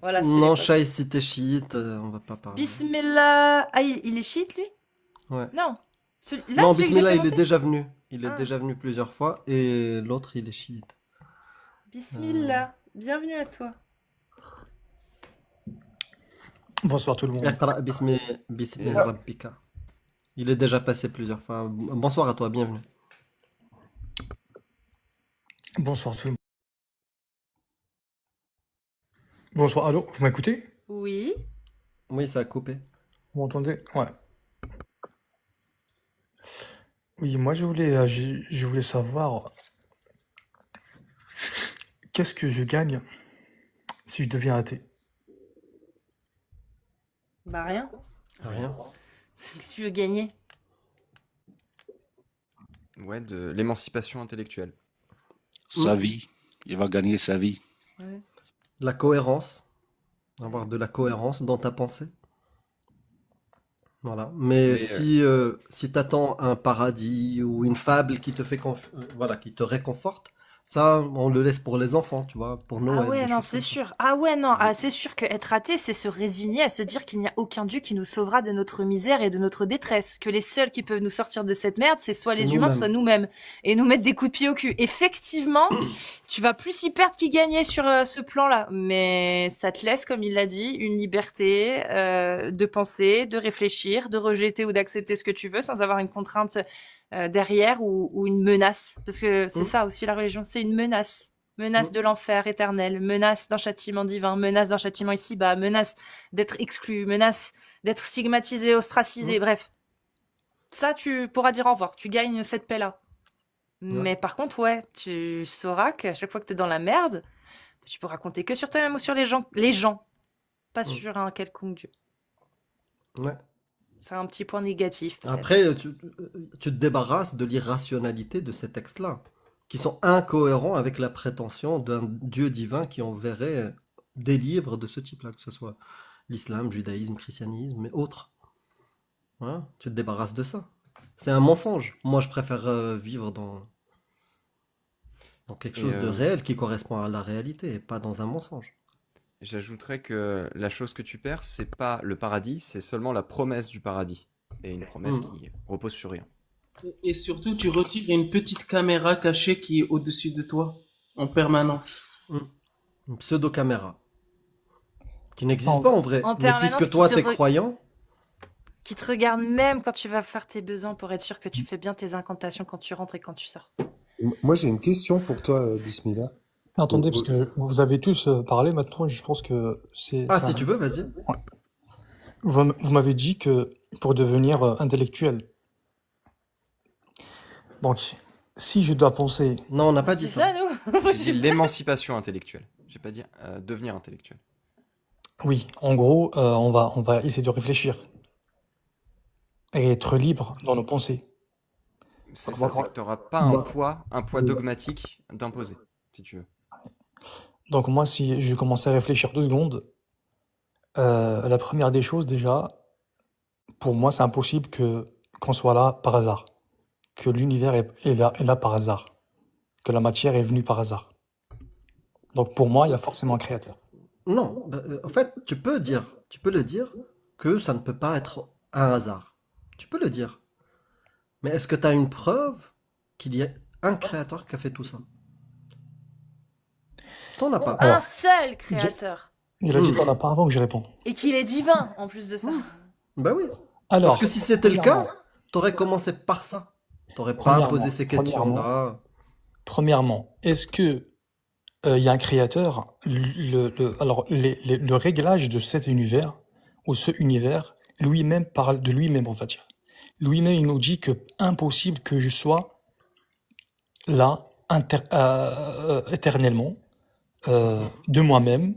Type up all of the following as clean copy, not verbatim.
Voilà, c'était Non, l'époque. Shai, si t'es chiite, on va pas parler. Bismillah. Ah, il est chiite, lui? Ouais. Non. Là, Non, celui que j'ai Bismillah, fait il est monter? déjà venu. Il est Ah, déjà venu plusieurs fois. Et l'autre, il est chiite. Euh, Bismillah. Bienvenue à toi. Bonsoir tout le monde. Iqra Et bismi rabbika. Il est déjà passé plusieurs fois. Bonsoir à toi, bienvenue. Bonsoir tout le monde. Bonsoir, allô, vous m'écoutez? Oui. Oui, ça a coupé. Vous m'entendez? Ouais. Oui, moi je voulais savoir qu'est-ce que je gagne si je deviens athée? Bah rien. Rien. C'est que tu veux gagner. ouais, de l'émancipation intellectuelle. Sa vie. Il va gagner sa vie. Ouais. La cohérence. Avoir de la cohérence dans ta pensée. Voilà. Mais Mais si t'attends un paradis ou une fable qui te fait voilà, qui te réconforte, ça, on le laisse pour les enfants, tu vois, pour Ah Noël, ouais, des non, choses c'est comme ça. sûr. Ah ouais, non, je- ah, c'est sûr que être athée, c'est se résigner à se dire qu'il n'y a aucun Dieu qui nous sauvera de notre misère et de notre détresse. Que les seuls qui peuvent nous sortir de cette merde, c'est soit C'est les humains, soit nous-mêmes. nous-mêmes. Et nous mettre des coups de pied au cul. Effectivement, tu vas plus y perdre qu'y gagner sur ce plan-là. Mais ça te laisse, comme il l'a dit, une liberté de penser, de réfléchir, de rejeter ou d'accepter ce que tu veux sans avoir une contrainte derrière ou une menace. Parce que c'est Hum, ça aussi la religion, c'est une menace. Menace hum, de l'enfer éternel, menace d'un châtiment divin, menace d'un châtiment ici-bas, menace d'être exclu, menace d'être stigmatisé, ostracisé, hum. bref. Ça, tu pourras dire au revoir, tu gagnes cette paix-là. Ouais. Mais par contre, ouais, tu sauras qu'à chaque fois que t'es dans la merde, tu pourras compter que sur toi-même ou sur les gens, pas Hum. sur un quelconque Dieu. Ouais. C'est un petit point négatif, peut-être. Après, tu te débarrasses de l'irrationalité de ces textes-là, qui sont incohérents avec la prétention d'un Dieu divin qui enverrait des livres de ce type-là, que ce soit l'islam, judaïsme, christianisme et autres. Voilà, tu te débarrasses de ça. C'est un mensonge. Moi, je préfère vivre dans quelque Et chose de réel qui correspond à la réalité et pas dans un mensonge. j'ajouterais que la chose que tu perds, c'est pas le paradis, c'est seulement la promesse du paradis. Et une promesse Hmm, qui repose sur rien. Et surtout, tu retires une petite caméra cachée qui est au-dessus de toi en permanence. hmm. Une pseudo-caméra qui n'existe En, pas en vrai. En Mais puisque permanence, toi, t'es croyant, qui te regarde même quand tu vas faire tes besoins pour être sûr que tu fais bien tes incantations quand tu rentres et quand tu sors. Moi, j'ai une question pour toi, Bismillah. attendez, parce que vous avez tous parlé maintenant, je pense que ah, si tu veux, vas-y. Ouais. Vous m'avez dit que pour devenir intellectuel, donc si je dois penser, Non, on n'a pas dit C'est ça. ça, nous? J'ai dit l'émancipation intellectuelle. J'ai pas dit devenir intellectuel. oui, en gros, on va essayer de réfléchir et être libre dans nos pensées. C'est Donc, ça, c'est que tu n'auras pas un poids dogmatique d'imposer, si tu veux. donc moi, si je commence à réfléchir 2 secondes, la première des choses déjà, pour moi, c'est impossible que qu'on soit là par hasard, que l'univers est là par hasard, que la matière est venue par hasard. Donc pour moi, il y a forcément un créateur. Non, en fait, tu peux le dire que ça ne peut pas être un hasard. Tu peux le dire. Mais est-ce que tu as une preuve qu'il y a un créateur qui a fait tout ça? T'en as pas. Un Alors, seul il créateur. il a dit Hmm. qu'on n'a pas avant que je réponde. Et qu'il est divin, en plus de ça. Bah oui. Parce Alors, que si c'était le premièrement, cas, t'aurais commencé par ça. T'aurais pas premièrement, posé ces questions-là. premièrement, est-ce que il y a un créateur? Alors, le réglage de cet univers, ou ce univers, lui-même parle de lui-même, on va dire. Lui-même, il nous dit que impossible que je sois là éternellement de moi-même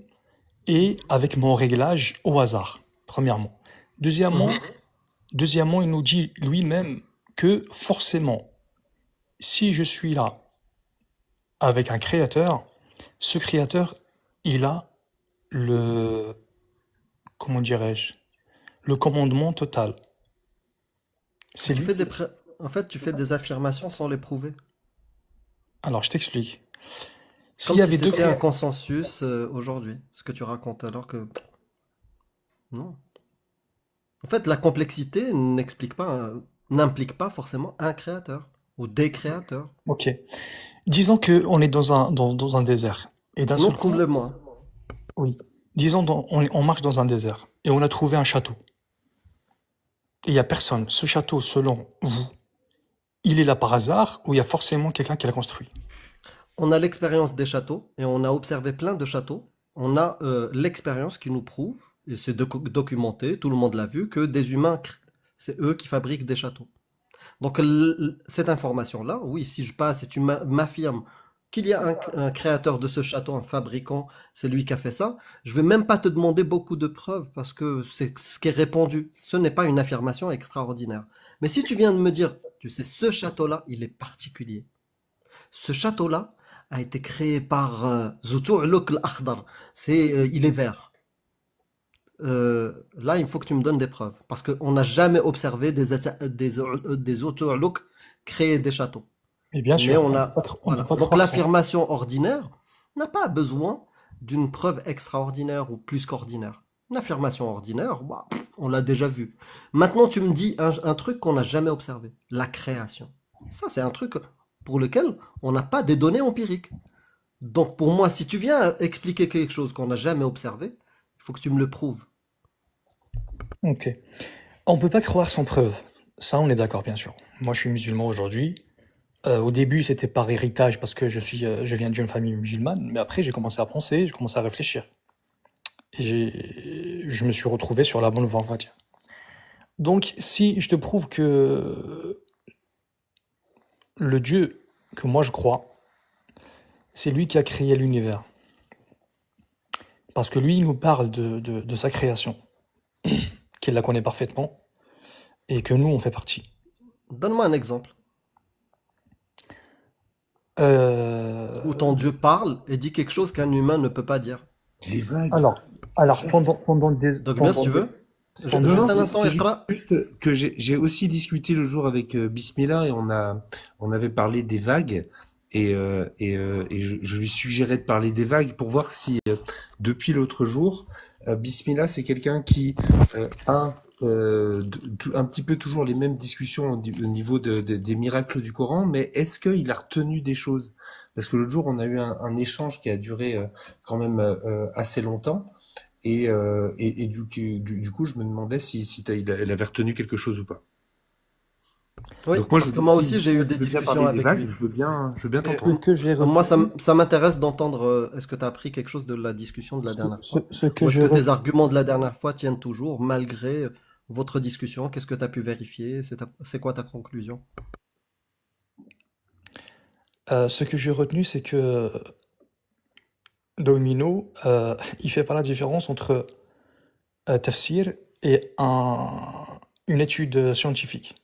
et avec mon réglage au hasard, premièrement. Deuxièmement, Mhm. deuxièmement, il nous dit lui-même que forcément, si je suis là avec un créateur, ce créateur, il a le, comment dirais-je, le commandement total. C'est Tu lui fais qui... En fait, tu fais des affirmations sans les prouver. Alors, je t'explique. S'il Comme y si avait deux c'était un créateurs... consensus aujourd'hui, ce que tu racontes, alors que non. En fait, la complexité n'implique pas forcément un créateur ou des créateurs. Ok. Disons qu'on est dans un désert. Et d'un Sinon, seul coup, trouve-le-moi. oui. Disons on marche dans un désert et on a trouvé un château. Et il n'y a personne. Ce château, selon vous, il est là par hasard ou il y a forcément quelqu'un qui l'a construit? On a l'expérience des châteaux et on a observé plein de châteaux. On a l'expérience qui nous prouve, et c'est documenté, tout le monde l'a vu, que des humains, c'est eux qui fabriquent des châteaux. Donc cette information-là, oui, si je passe et tu m'affirmes qu'il y a un créateur de ce château, un fabricant, c'est lui qui a fait ça, je vais même pas te demander beaucoup de preuves parce que c'est ce qui est répandu. Ce n'est pas une affirmation extraordinaire. Mais si tu viens de me dire, tu sais, ce château-là, il est particulier. Ce château-là a été créé par Zutu'luk al-Akhdar. Il est vert. Là, il faut que tu me donnes des preuves. Parce qu'on n'a jamais observé des Zutu'luk créer des châteaux. Et bien Mais sûr, on on a. peut pas, on peut Voilà. pas Donc croire ça. l'affirmation ordinaire n'a pas besoin d'une preuve extraordinaire ou plus qu'ordinaire. Une affirmation ordinaire, bah, on l'a déjà vu. Maintenant, tu me dis un truc qu'on n'a jamais observé. La création. Ça, c'est un truc pour lequel on n'a pas des données empiriques. Donc pour moi, si tu viens expliquer quelque chose qu'on n'a jamais observé, il faut que tu me le prouves. Ok. On peut pas croire sans preuve. Ça, on est d'accord, bien sûr. Moi, je suis musulman aujourd'hui. Au début, c'était par héritage parce que je viens d'une famille musulmane, mais après, j'ai commencé à penser, j'ai commencé à réfléchir. Et je me suis retrouvé sur la bonne voie, on va dire. Donc, si je te prouve que le Dieu que moi je crois, c'est lui qui a créé l'univers, parce que lui, il nous parle de sa création, qu'il la connaît parfaitement, et que nous, on fait partie. Donne-moi un exemple Euh, où ton Dieu parle et dit quelque chose qu'un humain ne peut pas dire. Les vagues. alors Dogmios, si tu veux pendant- Non, Juste non, un c'est instant, Iqra. juste que j'ai aussi discuté le jour avec Bismillah et on avait parlé des vagues et je lui suggérais de parler des vagues pour voir si depuis l'autre jour Bismillah c'est quelqu'un qui a un petit peu toujours les mêmes discussions au niveau des miracles du Coran, mais est-ce qu'il a retenu des choses? Parce que l'autre jour on a eu un échange qui a duré quand même assez longtemps. Et du coup, je me demandais si elle avait retenu quelque chose ou pas. Oui, Donc moi, parce que moi aussi, j'ai eu des je veux bien discussions parler des avec vagues, lui. je veux bien Ce t'entendre. que j'ai Moi, retenu, ça m'intéresse d'entendre, est-ce que tu as appris quelque chose de la discussion de la dernière fois? ce que Ou est-ce j'ai que tes retenu, arguments de la dernière fois tiennent toujours, malgré votre discussion? Qu'est-ce que tu as pu vérifier? C'est quoi ta conclusion? c'est que Domino, il fait pas la différence entre tafsir et une étude scientifique.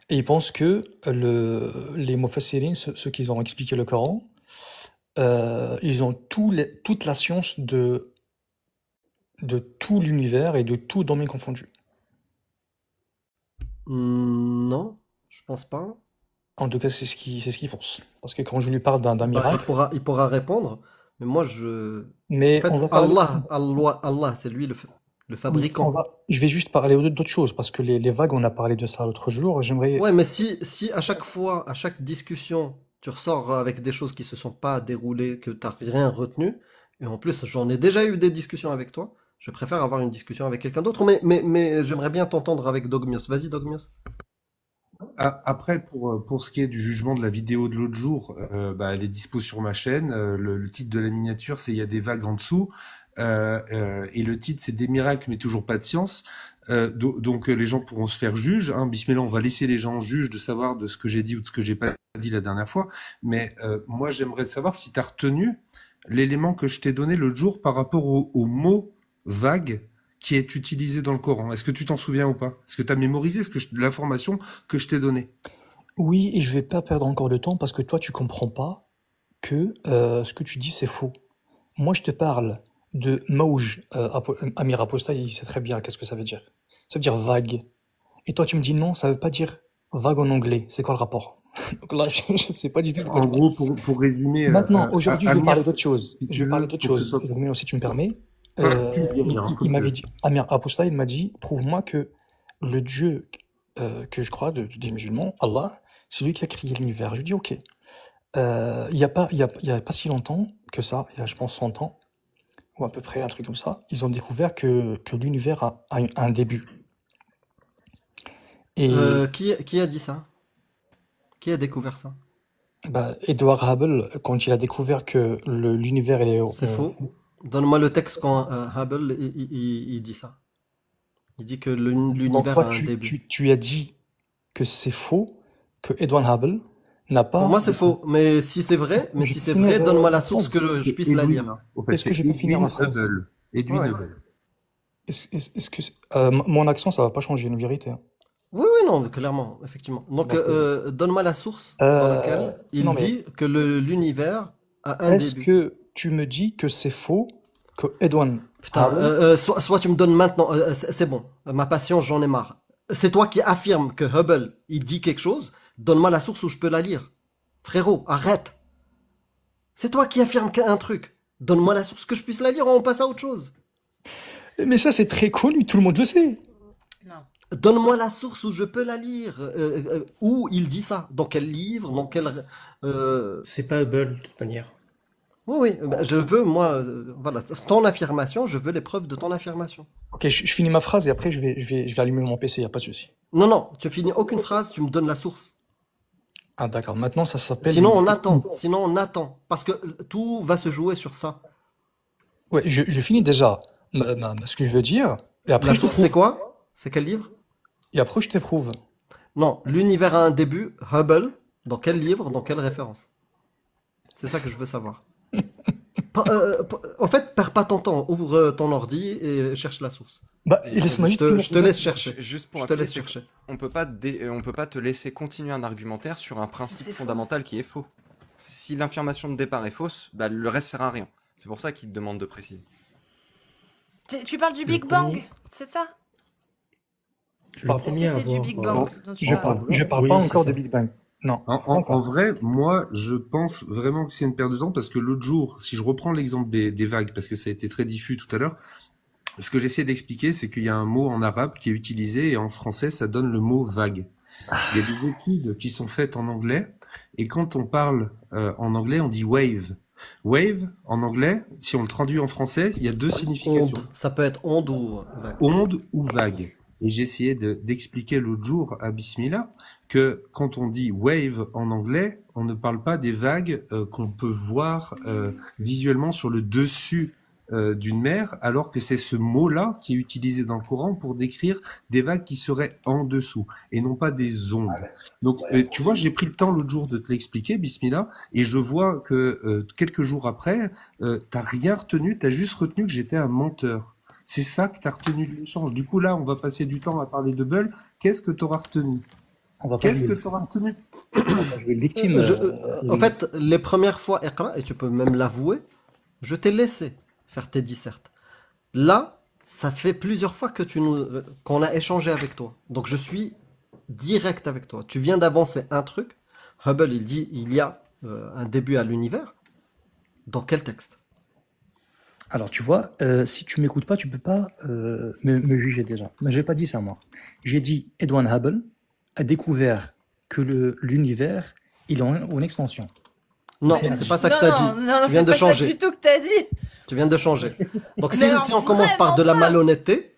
Et il pense que les Mufassirin, ceux qui ont expliqué le Coran, ils ont toute la science de tout l'univers et de tout domaine confondu. Non, je pense pas. En tout cas, c'est ce qu'ils pensent. Parce que quand je lui parle d'un Bah, miracle, il pourra répondre, mais moi, en mais on fait, va parler. Allah, c'est lui le Oui, fabricant. je vais juste parler d'autres choses, parce que les vagues, on a parlé de ça l'autre jour. J'aimerais. Ouais, mais si à chaque fois, à chaque discussion, tu ressors avec des choses qui se sont pas déroulées, que t'as rien retenu, et en plus, j'en ai déjà eu des discussions avec toi, je préfère avoir une discussion avec quelqu'un d'autre, mais j'aimerais bien t'entendre avec Dogmios. Vas-y, Dogmios. Après, pour ce qui est du jugement de la vidéo de l'autre jour, elle est dispo sur ma chaîne. Le titre de la miniature, c'est Il y a des vagues en dessous. Et le titre, c'est Des miracles, mais toujours pas de science. Donc, les gens pourront se faire juge. Hein. Bismillah, on va laisser les gens juges de savoir de ce que j'ai dit ou de ce que j'ai pas dit la dernière fois. Mais moi, j'aimerais savoir si tu as retenu l'élément que je t'ai donné l'autre jour par rapport au mot vague qui est utilisé dans le Coran. Est-ce que tu t'en souviens ou pas? Est-ce que tu as mémorisé l'information que je t'ai donnée? Oui, et je vais pas perdre encore de temps, parce que toi, tu comprends pas que ce que tu dis, c'est faux. Moi, je te parle de Mauj, Amir Aposta, il sait très bien qu'est-ce que ça veut dire. Ça veut dire vague. Et toi, tu me dis non, ça veut pas dire vague en anglais. C'est quoi le rapport? Donc là, je ne sais pas du tout de quoi En tu parles. gros, pour résumer, Maintenant, aujourd'hui, je vais Amir, parler d'autre chose. si tu Je vais parler veux, d'autre pour que ce chose. soit... Mais si tu me permets, Enfin, tu me dis rien, il comme tu m'avait veux. dit, Amir Aposta, il m'a dit, prouve-moi que le Dieu que je crois des musulmans, Allah, c'est lui qui a créé l'univers. Je dis, ok. Il y a pas si longtemps que ça, il y a, je pense, 100 ans, ou à peu près un truc comme ça, ils ont découvert que l'univers a un début. Et Qui a dit ça? Qui a découvert ça? bah, Edward Hubble, quand il a découvert que l'univers est C'est faux. Donne-moi le texte quand Hubble il dit ça. Il dit que donc l'univers toi, a un début. tu as dit que c'est faux, que Edward Hubble n'a Pour pas... moi, c'est faux. Mais si c'est vrai, Je peux finir donne-moi la ma source phrase. que je puisse la Edwin, lire. hein. Au fait, Est-ce que c'est je peux finir ma Edwin phrase? Hubble. Edwin Ouais. Hubble. Est-ce que mon accent, ça va pas changer, une vérité. Hein. Oui, oui, non, clairement, effectivement. Donc, Donc, donne-moi la source dans laquelle il non, mais dit que l'univers a un est-ce début. que tu me dis que c'est faux, que Edward Putain, Hubble... soit tu me donnes maintenant, c'est bon, ma patience, j'en ai marre. C'est toi qui affirme que Hubble, il dit quelque chose, donne-moi la source où je peux la lire. Frérot, arrête. C'est toi qui affirme un truc. Donne-moi la source que je puisse la lire, on passe à autre chose. Mais ça, c'est très connu, tout le monde le sait. Non. Donne-moi la source où je peux la lire. Où il dit ça? Dans quel livre? Dans quel... C'est pas Hubble, de toute manière. Oui, oui, bah, je veux, moi, voilà, ton affirmation, je veux les preuves de ton affirmation. Ok, je finis ma phrase et après, je vais allumer mon PC, y a pas de souci. Non, non, tu finis aucune phrase, tu me donnes la source. Ah, d'accord, maintenant, ça s'appelle... Sinon, on attend. Parce que tout va se jouer sur ça. Ouais, je finis déjà ce que je veux dire, et après, La je te source, c'est prouve. quoi? C'est quel livre? Et après, je te prouve. Non, l'univers a un début, Hubble, dans quel livre, dans quelle référence? C'est ça que je veux savoir. En fait, perds pas ton temps, ouvre ton ordi et cherche la source. Bah, laisse-moi juste finir. Je te laisse chercher. Juste pour Je te appuyer, laisse c'est chercher. on peut pas te laisser continuer un argumentaire sur un principe C'est faux. fondamental qui est faux. Si l'affirmation de départ est fausse, bah, le reste sert à rien. C'est pour ça qu'il te demande de préciser. Tu parles du Le Big Bang, premier- c'est ça? Le parle- Est-ce premier que à c'est du avoir... Big Bang dont tu Je parles? parle Oui, pas c'est encore ça. de Big Bang. Non, pas En encore. vrai, moi, je pense vraiment que c'est une perte de temps parce que l'autre jour, si je reprends l'exemple des vagues, parce que ça a été très diffus tout à l'heure, ce que j'essaie d'expliquer, c'est qu'il y a un mot en arabe qui est utilisé et en français, ça donne le mot vague. Il y a des études qui sont faites en anglais et quand on parle en anglais, on dit wave. Wave, en anglais, si on le traduit en français, il y a deux significations. Onde, ça peut être onde ou vague. Onde ou vague. Et j'ai essayé d'expliquer l'autre jour à Bismillah que quand on dit wave en anglais, on ne parle pas des vagues qu'on peut voir visuellement sur le dessus d'une mer, alors que c'est ce mot-là qui est utilisé dans le Coran pour décrire des vagues qui seraient en dessous et non pas des ondes. Donc, tu vois, j'ai pris le temps l'autre jour de te l'expliquer, Bismillah, et je vois que quelques jours après, t'as rien retenu, t'as juste retenu que j'étais un menteur. C'est ça que tu as retenu de l'échange. Du coup, là, on va passer du temps à parler de Bull. Qu'est-ce que tu auras retenu? On va pas Qu'est-ce que jouer. tu auras retenu? Jouer le victime. En fait, les premières fois, Iqra, et tu peux même l'avouer, je t'ai laissé faire tes dissertes. Là, ça fait plusieurs fois que qu'on a échangé avec toi. Donc, je suis direct avec toi. Tu viens d'avancer un truc. Hubble, il dit il y a un début à l'univers. Dans quel texte? Alors, tu vois, si tu m'écoutes pas, tu peux pas me juger déjà. Mais j'ai pas dit ça, moi. J'ai dit Edwin Hubble a découvert que l'univers, il est en extension. Non, C'est- c'est pas ça que tu as dit. Non, Tu viens c'est de pas ça changer. du tout que t'as dit. Tu viens de changer. Donc, Mais alors, si on commence par de la vraiment pas. malhonnêteté,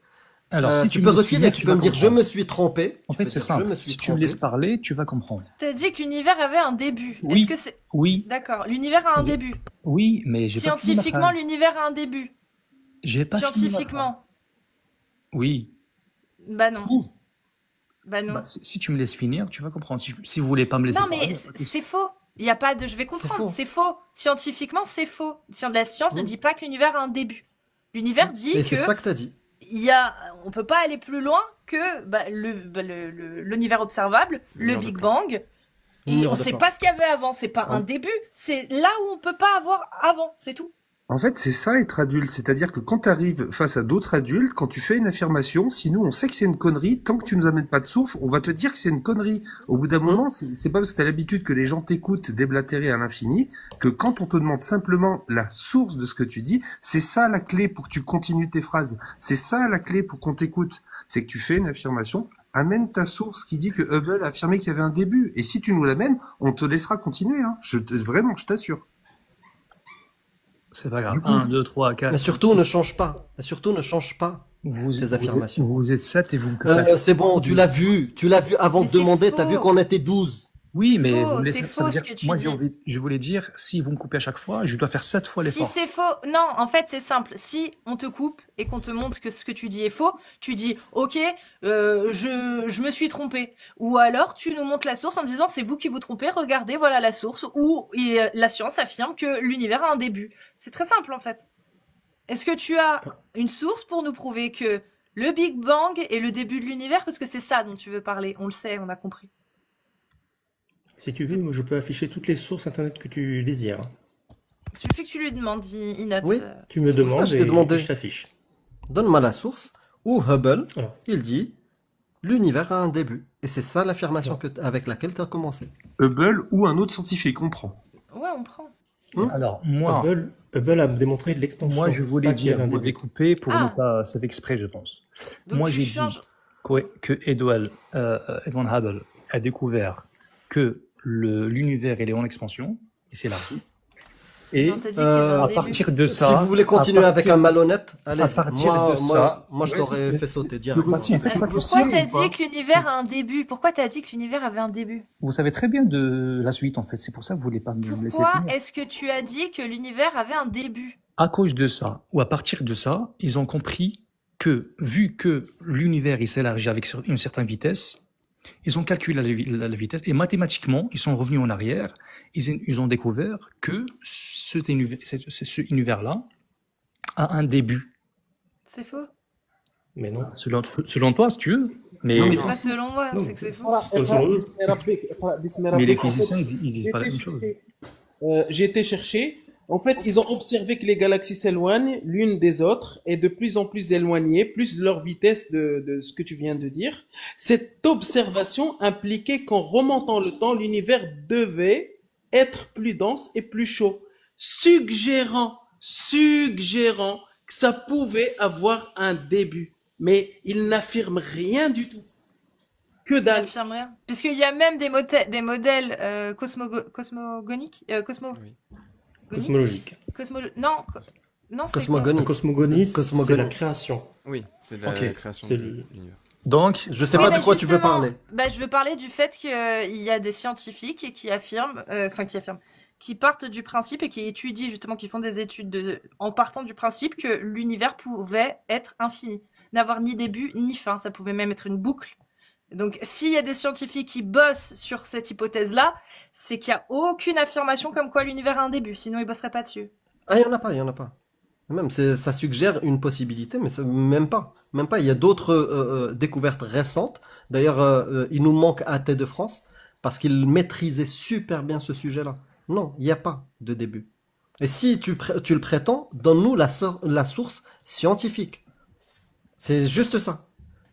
Alors, si tu me peux laisses retirer, finir, tu peux me vas dire je comprendre. me suis trompé. En Tu fait, peux c'est dire, simple. je me suis Si tu me trompé. laisses parler, tu vas comprendre. T'as dit que l'univers avait un début. Oui. Est-ce que c'est... Oui, D'accord, l'univers a un J'ai- début. oui, mais j'ai pas fini ma Scientifiquement, phrase. l'univers a un début. J'ai pas fini ma phrase. Scientifiquement. Oui. Bah non. Ouh. Bah non. Bah, si tu me laisses finir, tu vas comprendre. Si vous voulez pas me laisser Non, parler, mais y a pas de souci. c'est faux. Il n'y a pas de je vais comprendre. C'est faux. Scientifiquement, c'est faux. La science ne dit pas que l'univers a un début. L'univers dit Et que c'est ça que tu as dit. on peut pas aller plus loin que l'univers observable, le Mur de Big plan. Bang. Et Mur on de sait plan. pas ce qu'il y avait avant. C'est pas un début. C'est là où on peut pas avoir avant. C'est tout. En fait, c'est ça être adulte. C'est-à-dire que quand tu arrives face à d'autres adultes, quand tu fais une affirmation, si nous on sait que c'est une connerie, tant que tu nous amènes pas de source, on va te dire que c'est une connerie. Au bout d'un moment, c'est pas parce que t'as l'habitude que les gens t'écoutent déblatérer à l'infini, que quand on te demande simplement la source de ce que tu dis, c'est ça la clé pour que tu continues tes phrases. C'est ça la clé pour qu'on t'écoute. C'est que tu fais une affirmation, amène ta source qui dit que Hubble a affirmé qu'il y avait un début. Et si tu nous l'amènes, on te laissera continuer, hein. Vraiment, je t'assure. C'est pas grave. 1, 2, 3, 4. Mais surtout, ne change pas. Surtout, ne change pas ces affirmations. Vous êtes 7 et vous me coupez. C'est bon, tu l'as vu. Tu l'as vu avant Mais de c'est demander, faux. t'as vu qu'on était 12. Oui, mais faux, vous me laissez, c'est ça veut faux ce dire, que tu moi dis. je voulais dire, si vous me coupez à chaque fois, je dois faire 7 fois Si l'effort. c'est faux, non, en fait, c'est simple. Si on te coupe et qu'on te montre que ce que tu dis est faux, tu dis, ok, je me suis trompé. Ou alors, tu nous montres la source en disant, c'est vous qui vous trompez, regardez, voilà la source, où la science affirme que l'univers a un début. C'est très simple, en fait. Est-ce que tu as une source pour nous prouver que le Big Bang est le début de l'univers? Parce que c'est ça dont tu veux parler. On le sait, on a compris. Si tu veux, moi, je peux afficher toutes les sources internet que tu désires. Il suffit que tu lui demandes, il note. Oui. Tu me C'est pour ça demandes que je t'ai et demandé. je t'affiche. Donne-moi la source où Hubble, Alors. il dit l'univers a un début. Et c'est ça l'affirmation avec laquelle tu as commencé. Hubble ou un autre scientifique, on prend. Ouais, on prend. Alors, moi, Hubble a démontré de l'extension. moi, je voulais pas qu'il y dire, avait un vous début. m'avez coupé pour Ah. ne pas, c'est fait exprès, je pense. Donc Moi, tu j'ai changes. dit que Edwin Hubble a découvert que l'univers il est en expansion, et c'est là. Et Non, t'as dit qu'il y avait un à début. partir de ça, Si vous voulez continuer à avec partir- un malhonnête, allez. à partir de ça- Moi, je Ouais, t'aurais c'est- fait sauter direct. Pourquoi Pourquoi t'as dit que l'univers a un début? Pourquoi t'as dit que l'univers avait un début? Vous savez très bien de la suite, en fait. C'est pour ça que vous voulez pas me laisser Pourquoi finir. est-ce que tu as dit que l'univers avait un début? À cause de ça, ou à partir de ça, ils ont compris que, vu que l'univers il s'élargit avec une certaine vitesse, ils ont calculé la vitesse et mathématiquement, ils sont revenus en arrière. Ils ont découvert que ce univers-là a un début. C'est faux. Mais non. Selon toi, si tu veux. Mais, Non, mais Pas selon moi, Non, c'est que c'est faux. les physiciens, ils disent pas la même chose. J'ai été chercher. En fait, ils ont observé que les galaxies s'éloignent l'une des autres et de plus en plus éloignées, plus leur vitesse de ce que tu viens de dire. Cette observation impliquait qu'en remontant le temps, l'univers devait être plus dense et plus chaud, suggérant que ça pouvait avoir un début. Mais ils n'affirment rien du tout. Que Ça dalle. affirme rien. Puisqu'il y a même des modèles cosmogoniques, Oui. Cosmologique. Non, c'est quoi? Cosmogonie. La cosmogonie, c'est Cosmogonie. la création. Oui, c'est la Ok. création C'est de le- l'univers. Donc, Je sais Oui, pas mais de quoi tu veux justement, parler. je veux parler du fait qu'il y a des scientifiques qui affirment, qui partent du principe et qui étudient justement, qui font des études en partant du principe que l'univers pouvait être infini, n'avoir ni début ni fin, ça pouvait même être une boucle. Donc, s'il y a des scientifiques qui bossent sur cette hypothèse-là, c'est qu'il y a aucune affirmation comme quoi l'univers a un début, sinon ils bosseraient pas dessus. Ah, il y en a pas. Même, ça suggère une possibilité, mais même pas. Même pas. Il y a d'autres découvertes récentes. D'ailleurs, il nous manque AT de France parce qu'il maîtrisait super bien ce sujet-là. Non, il n'y a pas de début. Et si tu le prétends, donne-nous la source scientifique. C'est juste ça.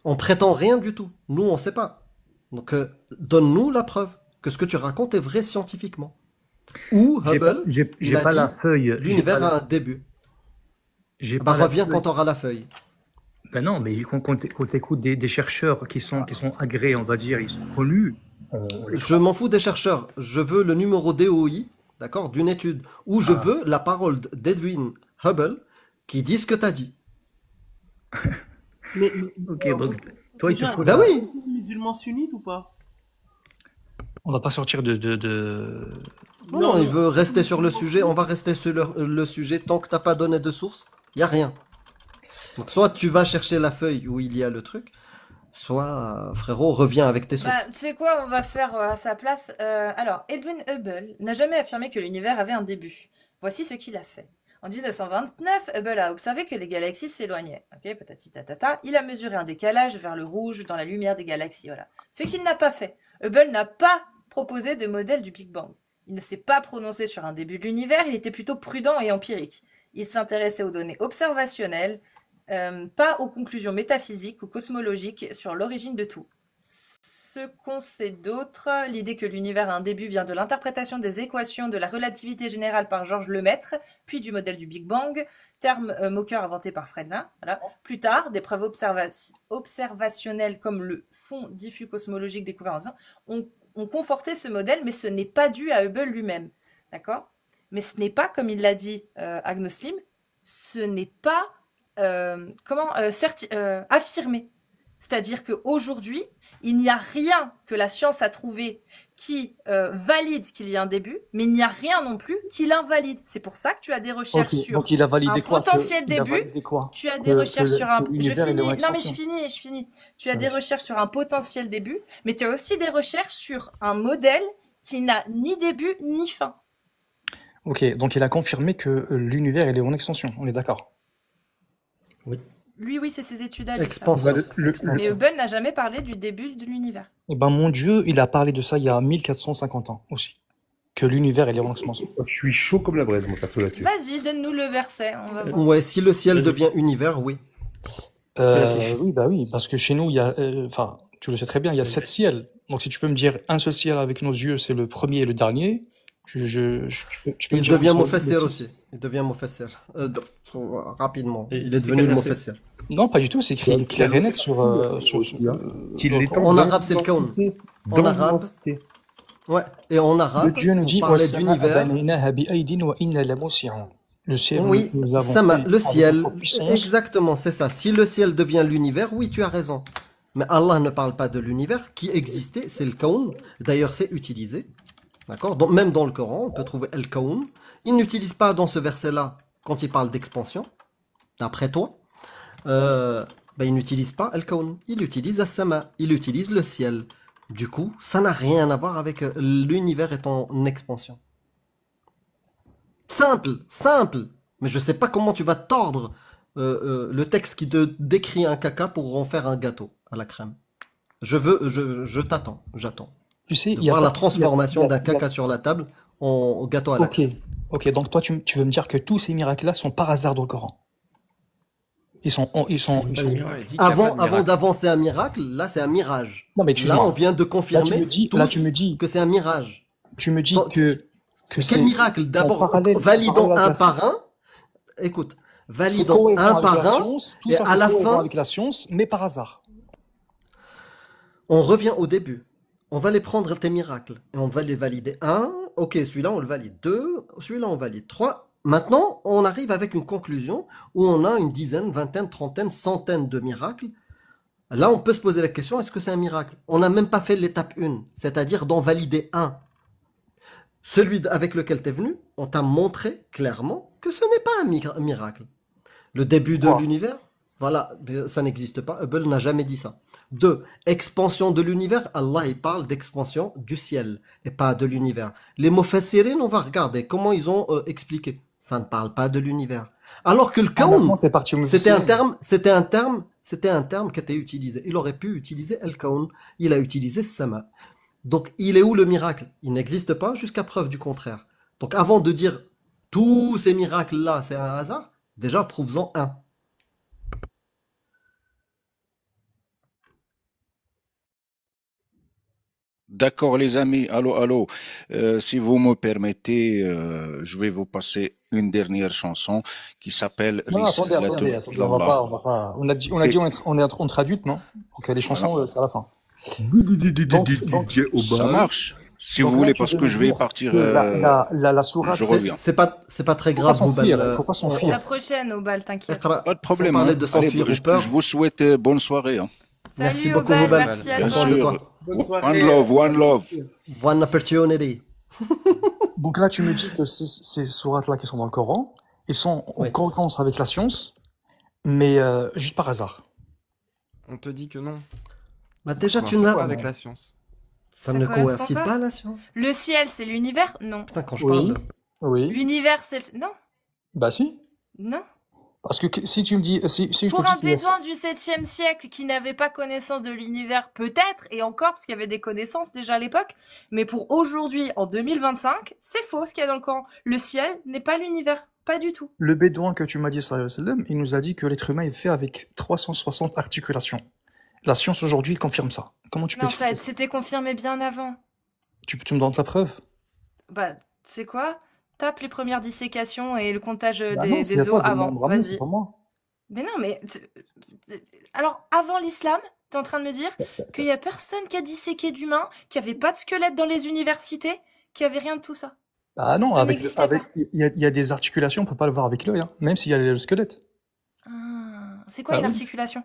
On prétend rien du tout. Nous, on sait pas. Donc, donne-nous la preuve que ce que tu racontes est vrai scientifiquement. Ou Hubble, j'ai il a pas dit, la feuille. l'univers a un début. J'ai Bah, pas la reviens feuille. quand tu auras la feuille. Ben non, mais quand t'écoutes des chercheurs qui sont agréés, on va dire, ils sont connus. on les Je m'en fous des chercheurs. Je veux le numéro DOI, d'accord, d'une étude. Ou je veux la parole d'Edwin Hubble qui dit ce que tu as dit. Ok, donc toi, il te Déjà, faut. Bah oui. les musulmans sunnites ou pas? On va pas sortir de. Non, il veut rester sur le sujet. On va rester sur le sujet tant que t'as pas donné de source. Il y a rien. Donc soit tu vas chercher la feuille où il y a le truc, soit frérot reviens avec tes sources. Tu sais quoi, on va faire à sa place. Alors, Edwin Hubble n'a jamais affirmé que l'univers avait un début. Voici ce qu'il a fait. En 1929, Hubble a observé que les galaxies s'éloignaient. Ok, patati tatata. Il a mesuré un décalage vers le rouge dans la lumière des galaxies. Voilà. Ce qu'il n'a pas fait. Hubble n'a pas proposé de modèle du Big Bang. Il ne s'est pas prononcé sur un début de l'univers. Il était plutôt prudent et empirique. Il s'intéressait aux données observationnelles, pas aux conclusions métaphysiques ou cosmologiques sur l'origine de tout. Ce qu'on sait d'autre, l'idée que l'univers a un début vient de l'interprétation des équations de la relativité générale par Georges Lemaître, puis du modèle du Big Bang, terme moqueur inventé par Fredlin. Voilà. Plus tard, des preuves observationnelles comme le fond diffus cosmologique découvert en 1900 ont conforté ce modèle, mais ce n'est pas dû à Hubble lui-même. D'accord ? Mais ce n'est pas, comme il l'a dit Agnoslim, ce n'est pas affirmé. C'est-à-dire qu'aujourd'hui, il n'y a rien que la science a trouvé qui valide qu'il y a un début, mais il n'y a rien non plus qui l'invalide. C'est pour ça que tu as des recherches sur Donc il a validé un quoi potentiel il a début. validé quoi Tu as des recherches sur un... que l'univers est en expansion. Je finis. Tu as des Vas-y. recherches sur un potentiel début, mais tu as aussi des recherches sur un modèle qui n'a ni début ni fin. Ok, donc il a confirmé que l'univers il est en extension, on est d'accord. Oui, c'est ses études à lui. ça. Expansion. Mais Hubble n'a jamais parlé du début de l'univers. Eh ben mon Dieu, il a parlé de ça il y a 1450 ans aussi. Que l'univers il est en expansion. Je suis chaud comme la braise, mon perso, là-dessus. Vas-y, donne-nous le verset, on va voir. Ouais, si le ciel devient univers, oui. Oui, bah oui, parce que chez nous, il y a, enfin, tu le sais très bien, il y a 7 ciels. Donc si tu peux me dire un seul ciel avec nos yeux, c'est le premier et le dernier, tu peux me Il dire devient que Mofassir le aussi. Il devient Mofassir. Rapidement. Et Il est c'est devenu quel le verset Mofassir. Non, pas du tout, c'est écrit clair et net sur Qu'il dans le l'étend Coran. En dans arabe, c'est le Kawn. l'immensité. En Dans arabe. l'immensité. Ouais. Et en arabe, Le Dieu nous on dit parlait وَالسَّمَاءَ d'univers. بَنَيْنَاهَا بِأَيْدٍ وَإِنَّا لَمُوسِعُونَ. Le ciel, Oui, nous avons Sama, fait le avec ciel. notre puissance. Exactement, c'est ça. Si le ciel devient l'univers, oui, tu as raison. Mais Allah ne parle pas de l'univers qui existait, c'est le Kawn. D'ailleurs, c'est utilisé. D'accord? Donc, même dans le Coran, on peut trouver El Kawn. Il n'utilise pas dans ce verset-là, quand il parle d'expansion, d'après toi, il n'utilise pas El Kawn. Il utilise As-Sama. Il utilise le ciel. Du coup, ça n'a rien à voir avec l'univers étant en expansion. Simple. Mais je sais pas comment tu vas tordre le texte qui te décrit un caca pour en faire un gâteau à la crème. Je t'attends, j'attends. Tu sais, De il y a voir pas- la transformation il y a- d'un il y a- caca sur la table en gâteau à la crème. Ok, donc toi, tu veux me dire que tous ces miracles-là sont par hasard dans le Coran. Ils sont. Pas des miracles. Ouais, il dit qu'il y a pas de Avant miracle. d'avancer un miracle, là c'est un mirage. Non, mais Là on vient de Là, tu confirmer me dis, que c'est un mirage. tu me dis Tant- que Quel c'est miracle? D'abord, en parallèle- validons parallèle à un la- par un. Écoute, c'est validons cohérent un avec par la un. science, tout et ça à c'est la cohérent fin- avec la science, mais par hasard. On revient au début. On va les prendre tes miracles et on va les valider. Un, ok, celui-là on le valide. Deux, celui-là on valide. Trois. Maintenant, on arrive avec une conclusion où on a une dizaine, vingtaine, trentaine, centaine de miracles. Là, on peut se poser la question, est-ce que c'est un miracle? On n'a même pas fait l'étape 1, c'est-à-dire d'en valider un. Celui avec lequel tu es venu, on t'a montré clairement que ce n'est pas un miracle. Le début de Quoi l'univers, voilà, ça n'existe pas. Hubble n'a jamais dit ça. 2. Expansion de l'univers. Allah, il parle d'expansion du ciel et pas de l'univers. Les Mufassirin, on va regarder comment ils ont expliqué. Ça ne parle pas de l'univers. Alors que le Maintenant, Kawn, t'es parti au c'était un Mufassirin. terme qui était utilisé. Il aurait pu utiliser El Kawn. Il a utilisé Sama. Donc, il est où le miracle? Il n'existe pas jusqu'à preuve du contraire. Donc, avant de dire tous ces miracles-là, c'est un hasard, déjà, prouve-en un. D'accord, les amis. Allô. Si vous me permettez, je vais vous passer une dernière chanson qui s'appelle Non, attendez, Risalatul on va Ilallah. pas. On a dit, on est entre adultes, non? Donc les chansons, c'est à la fin. DJ Ça Obal. marche. Si Donc vous là, voulez, tu parce veux que me je vais dire partir. que la sourate, je c'est- reviens. C'est pas très faut pas grave, s'enfuir, Boubal. il faut pas La s'enfuir. prochaine, Obal, t'inquiète. Iqra, Pas de sans problème. parler Hein. de Allez, s'enfuir ou peur. je vous souhaite bonne soirée. Hein. Merci Salut, beaucoup, Obal, Boubal. merci à Bien Prends soin toi. de sûr. toi. Bonne soirée. One love. One opportunity. Donc là, tu me dis que ces sourates-là qui sont dans le Coran, ils sont en Oui. concurrence avec la science, mais juste par hasard. On te dit que non. Bah déjà, Ça tu coïncide n'as... pas avec la science. Ça Ça ne correspond coïncide pas pas, la science. Le ciel, c'est l'univers? Non. Putain, quand je Oui. parle de... Oui. L'univers, c'est... Non. Bah si. Non. Parce que si tu me dis, si je Pour te un dis qu'il y a- pédant du 7e siècle qui n'avait pas connaissance de l'univers, peut-être, et encore, parce qu'il y avait des connaissances déjà à l'époque, mais pour aujourd'hui, en 2025, c'est faux ce qu'il y a dans le Coran. Le ciel n'est pas l'univers. pas du tout. Le bédouin que tu m'as dit, sallallahu alayhi wa sallam, il nous a dit que l'être humain est fait avec 360 articulations. La science aujourd'hui confirme ça. Comment tu peux Non, ça expliquer ça? c'était confirmé bien avant. Tu me donnes la preuve? Bah, c'est quoi? Tape les premières dissécations et le comptage Bah non, c'est des à os toi de me avant. ramener, c'est Vas-y. pas moi. Mais non, mais alors avant l'islam, t'es en train de me dire qu'il y a personne qui a disséqué d'humains, qu'il n'y avait pas de squelette dans les universités, qu'il n'y avait rien de tout ça. Ah non, Ça n'existait pas. il y a des articulations, on peut pas le voir avec l'œil, hein, même s'il y a le squelette. Ah, c'est quoi Ah une oui. articulation?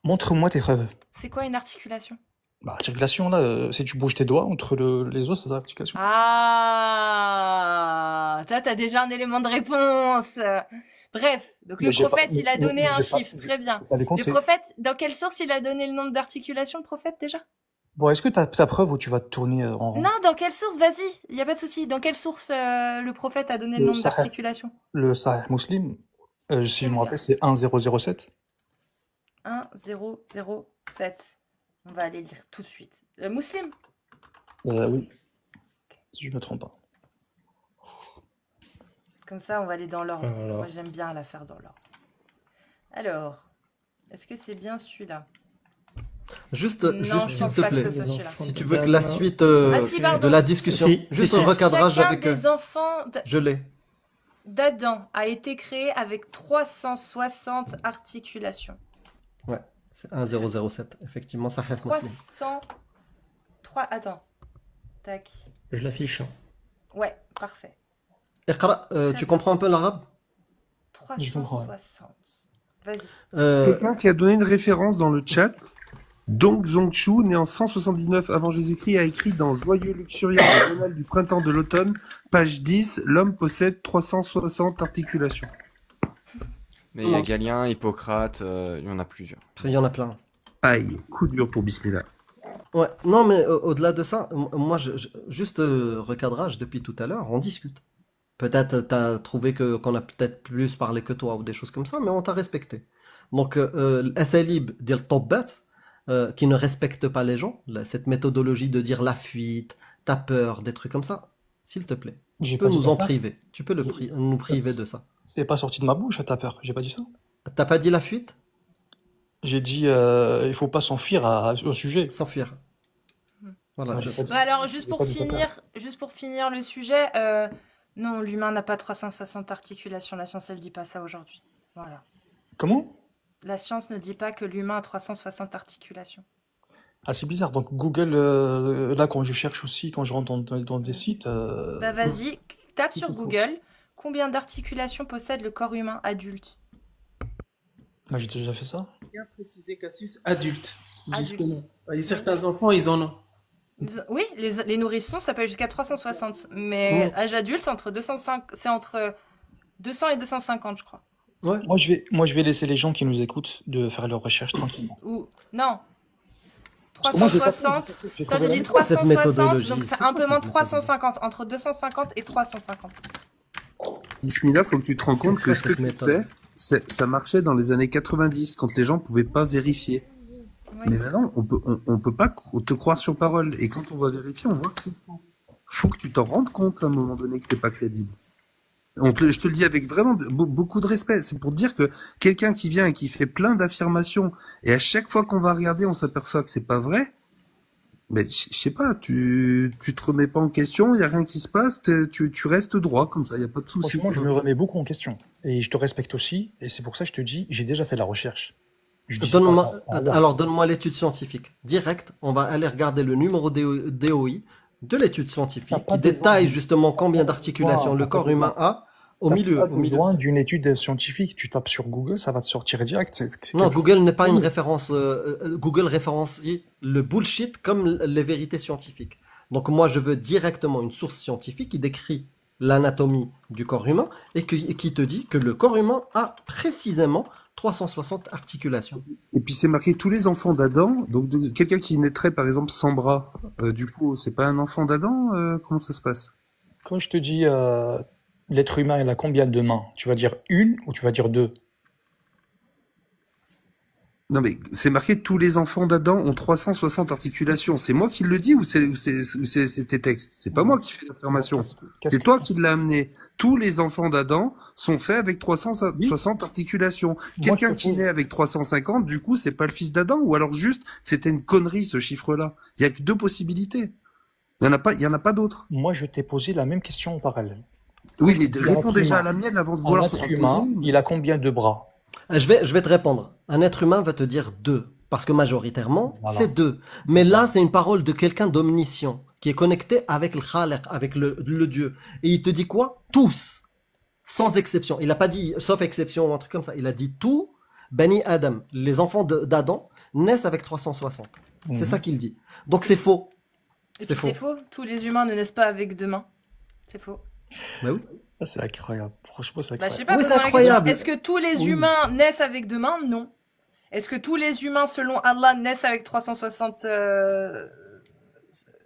Montre-moi tes preuves. C'est quoi une articulation? Bah, articulation, là, si tu bouges tes doigts entre les os, c'est l'articulation. Ah, t'as déjà un élément de réponse. Bref, donc le Mais j'ai pas, prophète, il a donné mais un j'ai pas, chiffre, très bien. pas les Le compter. prophète, dans quelle source il a donné le nombre d'articulations, le prophète déjà? Bon, est-ce que t'as ta preuve où tu vas te tourner en rond? Non, dans quelle source? Vas-y, il n'y a pas de souci. Dans quelle source le prophète a donné le Le nombre Sahih, d'articulations? le Sahih Muslim, si je Très me bien. rappelle, c'est 1007. 1007. On va aller lire tout de suite. Muslim? Oui, si je me trompe pas. Comme ça, on va aller dans l'ordre. Moi, Alors, j'aime bien la faire dans l'ordre. Alors, est-ce que c'est bien celui-là? Juste, Non, juste je s'il pense te pas que plaît, ce soit les celui-là. enfants si tu de veux que la Dana. suite Ah si, de pardon. la discussion, Si, juste si, un si. recadrage Chacun avec... des enfants je l'ai. d'Adam a été créé avec 360 articulations. Ouais, c'est 1007. Effectivement, Sahih Muslim. 303. Attends. Tac. Je l'affiche. Ouais, parfait. Iqra, Très tu bien. comprends un peu l'arabe? Je comprends, ouais. 360. Vas-y. Quelqu'un qui a donné une référence dans le chat. Dong Zhongshu, né en 179 avant Jésus-Christ, a écrit dans Joyeux Luxuriant, le journal du printemps de l'automne, page 10, l'homme possède 360 articulations. Mais il y a Galien, Hippocrate, il y en a plusieurs. Il y en a plein. Aïe, coup dur pour Bismillah. Ouais, non, mais au-delà de ça, moi, juste recadrage depuis tout à l'heure, on discute. Peut-être t'as trouvé qu'on a peut-être plus parlé que toi ou des choses comme ça, mais on t'a respecté. Donc, l'assalib ديال Tobbat, qui ne respecte pas les gens, cette méthodologie de dire la fuite, t'as peur, des trucs comme ça, s'il te plaît, tu J'ai peux pas dit nous ta en peur. priver. Tu peux nous priver de ça. C'est pas sorti de ma bouche, t'as peur. J'ai pas dit ça. T'as pas dit la fuite? J'ai dit, il faut pas s'enfuir au sujet. S'enfuir. Voilà. Moi, j'ai pas dit, Bah alors, j'ai pas dit ta peur. juste pour finir le sujet, non, l'humain n'a pas 360 articulations. La science, elle dit pas ça aujourd'hui. Voilà. Comment? La science ne dit pas que l'humain a 360 articulations. Ah, c'est bizarre. Donc, Google, là, quand je cherche aussi, quand je rentre dans des sites, Bah vas-y, tape tout sur est faux. Google. Combien d'articulations possède le corps humain adulte? Moi, j'ai déjà fait ça. Bien préciser Cassius, adulte. Adulte. Justement. Et Oui. certains enfants, ils en ont. Oui, les nourrissons, ça peut aller jusqu'à 360. Mais Ouais. âge adulte, c'est entre 200 et 250, je crois. Ouais. Moi, je vais laisser les gens qui nous écoutent de faire leurs recherches tranquillement. Ou non, Parce que moi, j'ai pas 360. j'ai Quand trouvé j'ai la dit quoi cette 360, méthodologie? donc C'est c'est un quoi peu moins de cette méthodologie? 350, entre 250 et 350. Bismillah, faut que tu te rends compte C'est que quoi ce que cette tu méthode? fais, ça marchait dans les années 90, quand les gens pouvaient pas vérifier. Oui. Mais maintenant, on peut pas te croire sur parole. Et quand on va vérifier, on voit que c'est faux. Faut que tu t'en rendes compte à un moment donné que t'es pas crédible. Je te le dis avec vraiment beaucoup de respect. C'est pour dire que quelqu'un qui vient et qui fait plein d'affirmations, et à chaque fois qu'on va regarder, on s'aperçoit que c'est pas vrai. Mais je sais pas, tu te remets pas en question, il y a rien qui se passe, tu restes droit comme ça, il y a pas de souci. Franchement, je me remets beaucoup en question. Et je te respecte aussi. Et c'est pour ça que je te dis, j'ai déjà fait la recherche. Je dis ça Donne-moi, par hasard. alors donne-moi l'étude scientifique. Direct, on va aller regarder le numéro DOI de l'étude T'as scientifique pas qui besoin détaille d'une- justement combien t'as pas d'articulations besoin- le t'as pas corps humain besoin- a au T'as milieu. pas Au milieu. besoin d'une étude scientifique. Tu tapes sur Google, ça va te sortir direct. C'est Non, quelque chose- Google n'est pas une référence. Google référencie le bullshit comme les vérités scientifiques. Donc moi, je veux directement une source scientifique qui décrit l'anatomie du corps humain et qui te dit que le corps humain a précisément 360 articulations. Et puis c'est marqué tous les enfants d'Adam, donc quelqu'un qui naîtrait par exemple sans bras, du coup c'est pas un enfant d'Adam, comment ça se passe? Quand je te dis l'être humain, il a combien de mains? Tu vas dire une ou tu vas dire deux? Non mais c'est marqué tous les enfants d'Adam ont 360 articulations. C'est moi qui le dis ou c'est tes textes? C'est pas moi qui fais l'affirmation. C'est toi qui l'as amené. Tous les enfants d'Adam sont faits avec 360 articulations. Quelqu'un qui naît avec 350, du coup, c'est pas le fils d'Adam ou alors juste c'était une connerie ce chiffre-là. Il y a que deux possibilités. Il y en a pas d'autres. Moi, je t'ai posé la même question en parallèle. Oui, mais Un réponds être déjà à humain. la mienne avant de Un vouloir être poser humain, une. il a combien de bras? Je vais te répondre. Un être humain va te dire 2. Parce que majoritairement, Voilà. c'est 2. Mais là, c'est une parole de quelqu'un d'omniscient, qui est connecté avec le Khaliq, avec le Dieu. Et il te dit quoi? Tous. Sans exception. Il n'a pas dit sauf exception ou un truc comme ça. Il a dit tout. Bani Adam, les enfants d'Adam, naissent avec 360. C'est ça qu'il dit. Donc c'est faux. Et C'est puis faux. c'est faux. Tous les humains ne naissent pas avec deux mains. C'est faux. Bah oui. Ah, c'est incroyable. Franchement, c'est Bah, je sais incroyable. pas, Oui, c'est posons la question. incroyable. Est-ce que tous les Oui. humains naissent avec deux mains? Non. Est-ce que tous les humains, selon Allah, naissent avec 360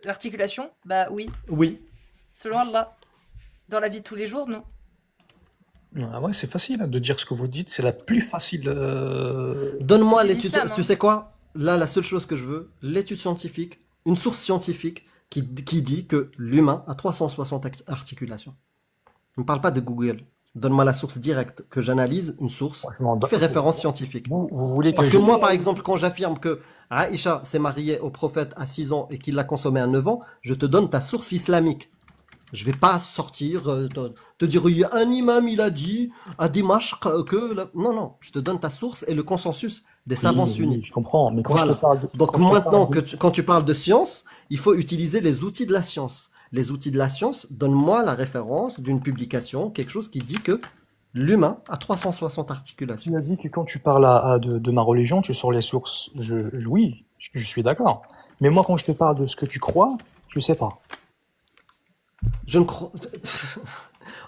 articulations? Bah oui. Oui. Selon Allah. Dans la vie de tous les jours, non. Ah ouais, c'est facile hein, de dire ce que vous dites. C'est la plus facile. Donne-moi C'est l'étude. l'islam, hein. Tu sais quoi? Là, la seule chose que je veux, l'étude scientifique, une source scientifique qui dit que l'humain a 360 articulations. Ne me parle pas de Google. Donne-moi la source directe, que j'analyse une source Franchement, qui fait référence scientifique. vous voulez que Parce que je... moi, par exemple, quand j'affirme que Aïcha s'est mariée au prophète à 6 ans et qu'il l'a consommé à 9 ans, je te donne ta source islamique. Je vais pas sortir, te dire, il y a un imam, il a dit à Dimashq que... Non, non, je te donne ta source et le consensus des savants Oui, sunnites. je comprends. Mais quand Voilà. je te parle de... Donc quand je te maintenant, parle de- quand tu parles de science, il faut utiliser les outils de la science. Les outils de la science, donne-moi la référence d'une publication, quelque chose qui dit que l'humain a 360 articulations. Tu as dit que quand tu parles de ma religion, tu sors les sources. Oui, je suis d'accord. Mais moi, quand je te parle de ce que tu crois, je sais pas. Je ne crois...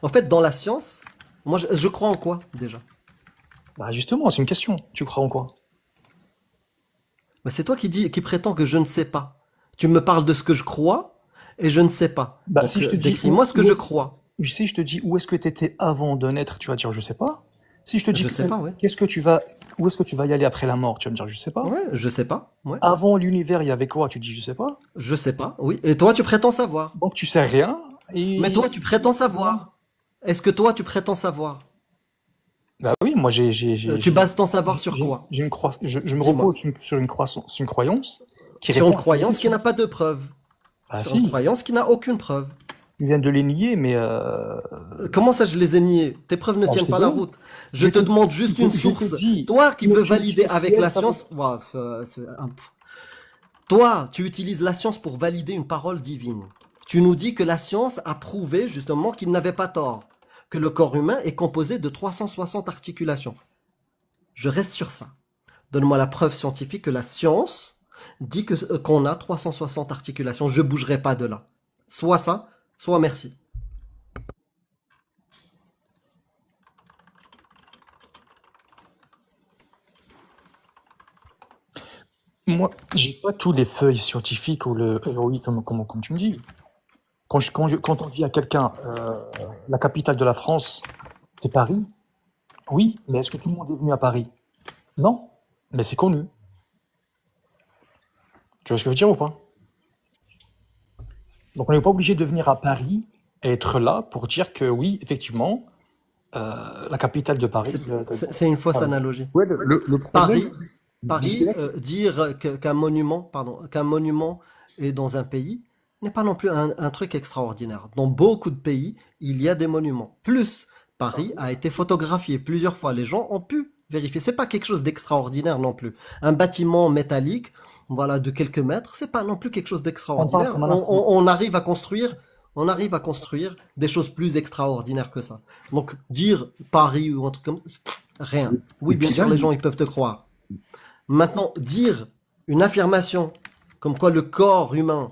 En fait, dans la science, moi, je crois en quoi, déjà? Bah justement, c'est une question. Tu crois en quoi? Mais c'est toi qui prétends que je ne sais pas. Tu me parles de ce que je crois et je ne sais pas. Bah, Donc, si je te dis décris-moi ce que où je est-ce- crois. Si je te dis où est-ce que tu étais avant de naître, tu vas dire je sais pas. Si je te dis Je sais pas, ouais. où est-ce que tu vas y aller après la mort, tu vas me dire je sais pas. Ouais, je sais pas. Ouais. Avant l'univers, il y avait quoi? Tu dis je sais pas. Je sais pas, oui. Et toi, tu prétends savoir. Donc tu sais rien. Et... Mais toi, tu prétends savoir. Est-ce que toi, tu prétends savoir? Bah oui, moi Tu bases ton savoir sur j'ai- quoi? j'ai une croix, je me Dis-moi. repose sur une croissance, une croyance qui Sur répond une à croyance cette qui n'a question. pas de preuve. Ah Sur une si, croyance qui n'a aucune preuve. tu viens de les nier, mais Comment ça, je les ai niés? Tes preuves ne je tiennent te pas la donne. route. Je te demande juste une je te source. dis, Toi qui le veux culte valider du avec ciel, la ça science... Ouais, Toi, tu utilises la science pour valider une parole divine. Tu nous dis que la science a prouvé justement qu'il n'avait pas tort, que le corps humain est composé de 360 articulations. Je reste sur ça. Donne-moi la preuve scientifique que la science dit qu'on a 360 articulations. Je bougerai pas de là. Soit ça, soit merci. moi, j'ai pas tous les feuilles scientifiques ou le oui, comme tu me dis. Quand on dit à quelqu'un la capitale de la France, c'est Paris, oui, mais est-ce que tout le monde est venu à Paris? Non, mais c'est connu. Tu vois ce que je veux dire ou pas? Donc on n'est pas obligé de venir à Paris et être là pour dire que oui, effectivement, la capitale de Paris. C'est une fausse Pardon. analogie. Ouais, le Paris, problème, Paris, business, dire qu'un monument, qu'un monument est dans un pays n'est pas non plus un truc extraordinaire. Dans beaucoup de pays, il y a des monuments. Plus, Paris a été photographié plusieurs fois. Les gens ont pu vérifier. C'est pas quelque chose d'extraordinaire non plus. Un bâtiment métallique, voilà, de quelques mètres, c'est pas non plus quelque chose d'extraordinaire. On arrive à construire. On arrive à construire des choses plus extraordinaires que ça. Donc, dire Paris ou un truc comme ça, rien. Oui, Et bien puis sûr, là, les gens, ils peuvent te croire. Maintenant, dire une affirmation comme quoi le corps humain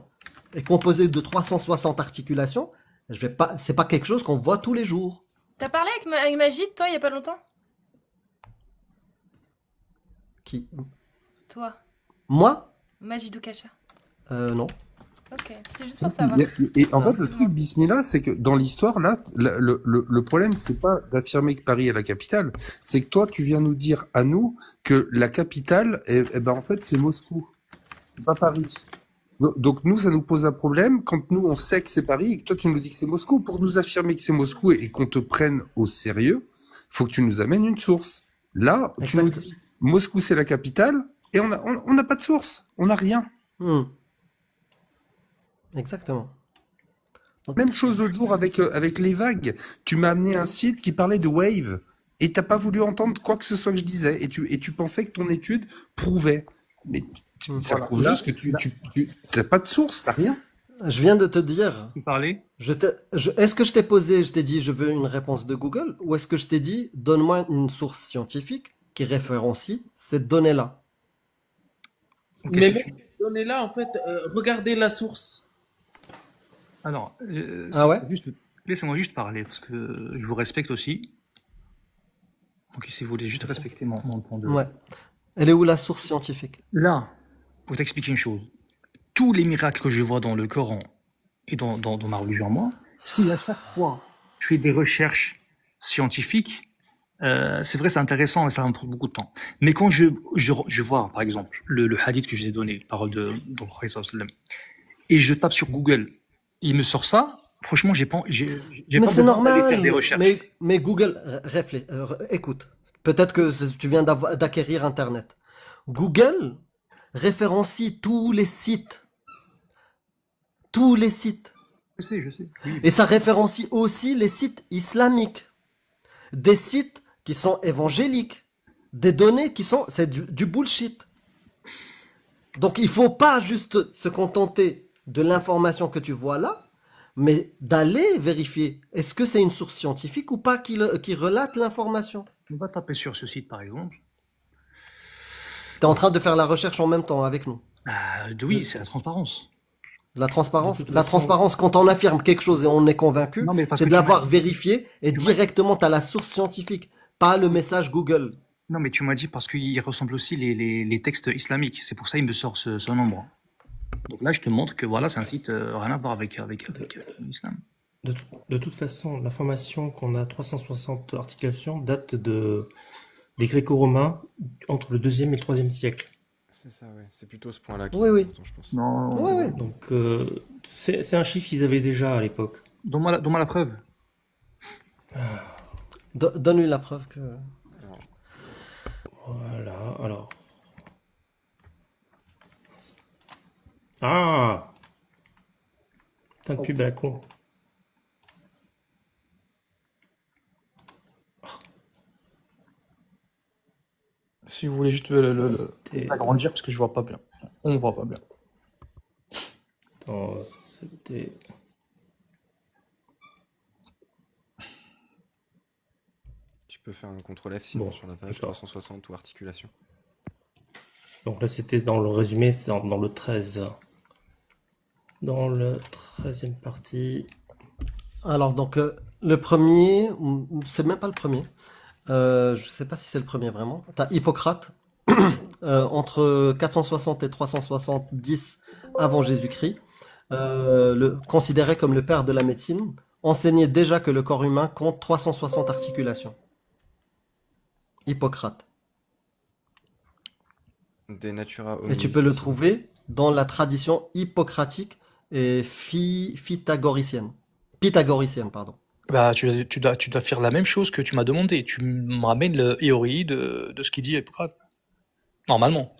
est composé de 360 articulations, c'est pas quelque chose qu'on voit tous les jours. T'as parlé avec Magid, toi, il y a pas longtemps? Qui? Toi, Moi? Magid ou Kacha? Non. Ok, c'était juste pour savoir. Et en Ah. fait, le truc, Bismillah, c'est que dans l'histoire, là, le problème, c'est pas d'affirmer que Paris est la capitale, c'est que toi, tu viens nous dire à nous que la capitale, ben, en fait, c'est Moscou, c'est pas Paris. Donc nous, ça nous pose un problème quand nous, on sait que c'est Paris et que toi, tu nous dis que c'est Moscou. Pour nous affirmer que c'est Moscou et qu'on te prenne au sérieux, faut que tu nous amènes une source. Là, tu nous dis Moscou, c'est la capitale et on n'a pas de source, on n'a rien. Exactement. Donc, Même chose l'autre jour avec les vagues. Tu m'as amené un site qui parlait de Wave et t'as pas voulu entendre quoi que ce soit que je disais et tu pensais que ton étude prouvait. Mais ça Voilà. prouve Là- juste que tu t'as pas de source, t'as rien. je viens de te dire, Vous parlez? est-ce que je t'ai posé, je t'ai dit, je veux une réponse de Google, ou est-ce que je t'ai dit, donne-moi une source scientifique qui référencie cette donnée-là? Ok, Mais si même ces données-là, en fait, regardez la source. Alors, Ah ouais? laissez-moi juste parler, parce que je vous respecte aussi. Donc, si vous voulez juste respecter mon point de vue. Ouais. Elle est où la source scientifique? Là, pour t'expliquer une chose, tous les miracles que je vois dans le Coran et dans ma religion à moi, si à chaque fois je fais des recherches scientifiques, c'est vrai, c'est intéressant et ça va me prendre beaucoup de temps. Mais quand je vois, par exemple, le hadith que je vous ai donné, parole de Prophète sallallahu alayhi wa sallam, et je tape sur Google, il me sort ça, franchement, j'ai pas Mais c'est besoin d'aller normal. faire des recherches. Mais Google, écoute. Peut-être que tu viens d'acquérir Internet. Google référencie tous les sites. Tous les sites. Je sais. Oui. Et ça référencie aussi les sites islamiques. Des sites qui sont évangéliques. Des données qui sont... C'est du bullshit. Donc il faut pas juste se contenter de l'information que tu vois là, mais d'aller vérifier. Est-ce que c'est une source scientifique ou pas qui relate l'information? On va taper sur ce site, par exemple. Tu es en train de faire la recherche en même temps avec nous. Oui, c'est la transparence. La transparence, De toute la façon- transparence, quand on affirme quelque chose et on est convaincu, Non, mais parce c'est que de tu l'avoir m'as- vérifié et tu m'as- directement tu as la source scientifique, pas le message Google. Non, mais tu m'as dit parce qu'il ressemble aussi les textes islamiques. C'est pour ça qu'il me sort ce nombre. Donc là, je te montre que voilà, c'est un site rien à voir avec l'islam. De toute façon, l'information qu'on a 360 articulations date des Gréco-Romains entre le 2e et le 3e siècle. C'est ça, ouais. C'est plutôt ce point-là qui Oui, est oui. important, je pense. Non. Ouais, ouais. Donc, c'est un chiffre qu'ils avaient déjà à l'époque. Donne-moi la preuve. Donne-lui la preuve que... Voilà, alors. Ah! Putain de pub à la con. Si vous voulez juste l'agrandir parce que je vois pas bien. On voit pas bien. Attends, c'était. Tu peux faire un CTRL F sinon Bon, sur la page d'accord. 360 ou articulation. Donc là, c'était dans le résumé, c'est dans le 13. Dans le 13e partie. Alors, donc, le premier, c'est même pas le premier. Je sais pas si c'est le premier vraiment. T'as Hippocrate, entre 460 et 370 avant Jésus-Christ, considéré comme le père de la médecine, enseignait déjà que le corps humain compte 360 articulations. Hippocrate. Des Natura Et tu Hominis peux le aussi. trouver dans la tradition hippocratique et pythagoricienne, pardon. Bah, tu dois faire la même chose que tu m'as demandé. Tu me ramènes le Eori de ce qu'il dit Hippocrate. Normalement.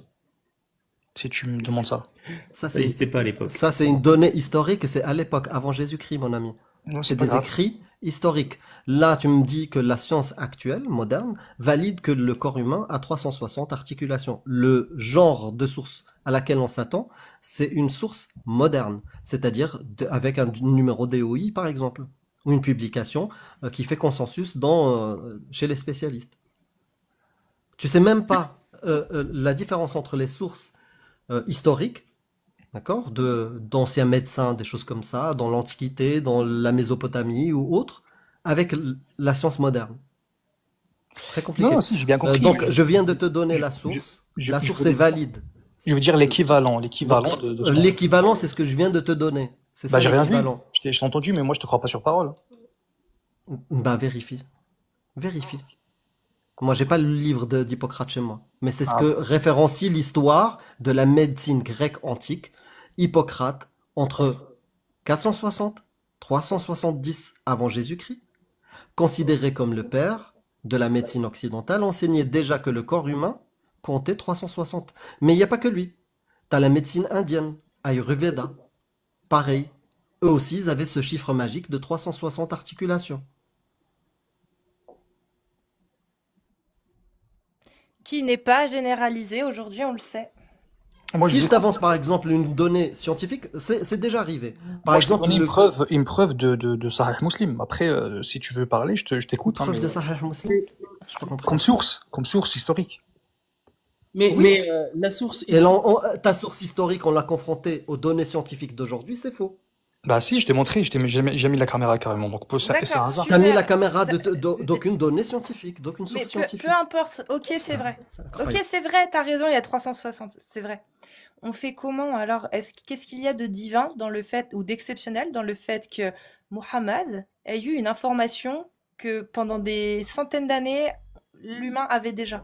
Si tu me demandes ça. Ça, Ça n'existait pas à l'époque. Ça, c'est une donnée historique et c'est à l'époque, avant Jésus-Christ, mon ami. Non, C'est pas des grave. écrits historiques. Là, tu me dis que la science actuelle, moderne, valide que le corps humain a 360 articulations. Le genre de source à laquelle on s'attend, c'est une source moderne, c'est-à-dire avec un numéro DOI, par exemple, ou une publication qui fait consensus chez les spécialistes. Tu sais même pas la différence entre les sources historiques, d'accord, d'anciens médecins, des choses comme ça, dans l'Antiquité, dans la Mésopotamie ou autre, avec la science moderne. Très compliqué. Non, si, j'ai bien compris. Donc, je viens de te donner la source. La source est valide. Je veux dire l'équivalent de ce qu'on... L'équivalent, c'est ce que je viens de te donner. C'est Bah, ça j'ai rien vu. l'équivalent. Je t'ai entendu, mais moi, je te crois pas sur parole. Bah, vérifie. Vérifie. Moi, j'ai pas le livre d'Hippocrate chez moi. Mais c'est ce Ah. que référencie l'histoire de la médecine grecque antique. Hippocrate, entre 460, 370 avant Jésus-Christ, considéré comme le père de la médecine occidentale, enseignait déjà que le corps humain comptait 360. Mais il n'y a pas que lui. T'as la médecine indienne, Ayurveda. Pareil. Eux aussi, ils avaient ce chiffre magique de 360 articulations. Qui n'est pas généralisé aujourd'hui, on le sait. Moi, Si je dis- t'avance par exemple une donnée scientifique, c'est déjà arrivé. Par moi, je te exemple, donne le une preuve de Sahih Muslim. Après, si tu veux parler, je t'écoute. hein, preuve mais- de Sahih Muslim. J'ai pas compris. Comme source historique. Mais, Oui. mais la source Et là, ta source historique, on l'a confrontée aux données scientifiques d'aujourd'hui, c'est faux. Bah si, je t'ai montré, j'ai mis la caméra carrément. Donc c'est un D'accord, hasard. T'as mis super. la caméra d'aucune donnée scientifique, d'aucune Mais source peu scientifique. importe, ok, c'est vrai. C'est Ok, incroyable. c'est vrai, t'as raison, il y a 360, c'est vrai. On fait comment alors? Qu'est-ce qu'il y a de divin dans le fait, ou d'exceptionnel dans le fait que Muhammad ait eu une information que pendant des centaines d'années, l'humain avait déjà?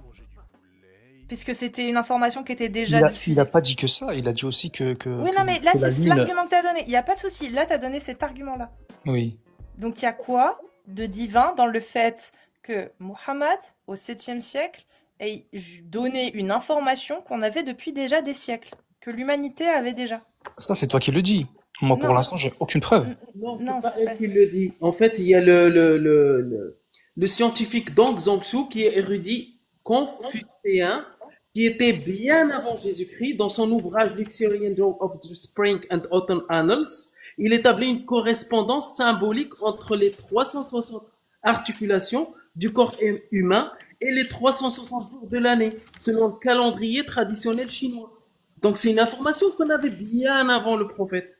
Puisque c'était une information qui était déjà Il diffusée. a pas dit que ça, il a dit aussi Oui, non, mais là, que la c'est Lune... l'argument que t'as donné. Il n'y a pas de souci. Là, t'as donné cet argument-là. Oui. Donc, il y a quoi de divin dans le fait que Muhammad, au 7e siècle, ait donné une information qu'on avait depuis déjà des siècles, que l'humanité avait déjà? Ça, c'est toi qui le dis. Moi, pour Non. l'instant, j'ai aucune preuve. Non, c'est Non, pas c'est elle pas- qui le dit. En fait, il y a le scientifique Dong Zhongshu qui est érudit confucéen, qui était bien avant Jésus-Christ. Dans son ouvrage Luxurian of the Spring and Autumn Annals, il établit une correspondance symbolique entre les 360 articulations du corps humain et les 360 jours de l'année, selon le calendrier traditionnel chinois. Donc c'est une information qu'on avait bien avant le prophète.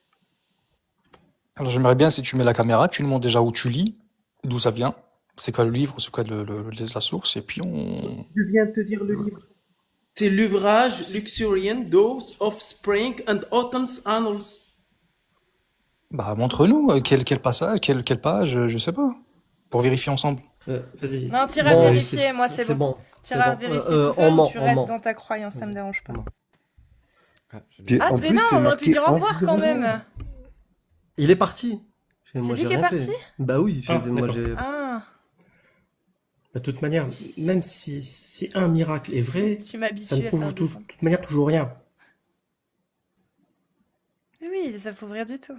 Alors, j'aimerais bien, si tu mets la caméra, tu nous montres déjà où tu lis, d'où ça vient, c'est quoi le livre, c'est quoi la source, et puis on... Je viens de te dire le livre. C'est l'ouvrage Luxurian Days of Spring and Autumn's Annals. Bah, montre-nous, quel passage, quelle page, je sais pas, pour vérifier ensemble. Vas-y. Non, t'iras Bon, vérifier, moi, c'est bon. T'iras bon. vérifier Euh, tout on seul, ment, tu on restes ment. dans ta croyance, ça me Vas-y, dérange pas. on ment. Puis, Ah, en mais plus, non, c'est on aurait pu marqué dire au revoir quand environnement. même. Il est parti. C'est Moi, lui j'ai qui est rien parti? fait. Bah oui, Ah, moi d'accord. j'ai. Ah, De toute manière, même si un miracle est vrai, tu ça m'habitues ne à prouve faire de des toute manière toujours rien. Oui, ça prouve rien du tout.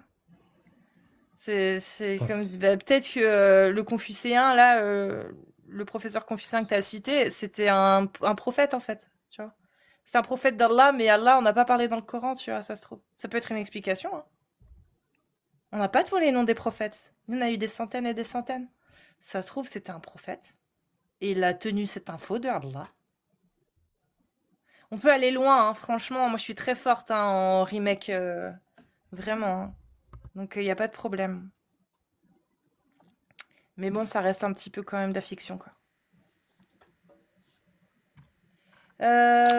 C'est Enfin, comme bah, peut-être que le Confucéen là, le professeur Confucéen que tu as cité, c'était un prophète en fait, tu vois. C'est un prophète d'Allah, mais Allah, on n'a pas parlé dans le Coran, tu vois, ça se trouve. Ça peut être une explication. Hein. On n'a pas tous les noms des prophètes. Il y en a eu des centaines et des centaines. Ça se trouve, c'était un prophète. Et il a tenu cette info de Allah. On peut aller loin, hein, franchement. Moi, je suis très forte hein, en remake. Vraiment. Hein. Donc, il n'y a pas de problème. Mais bon, ça reste un petit peu quand même de la fiction, quoi.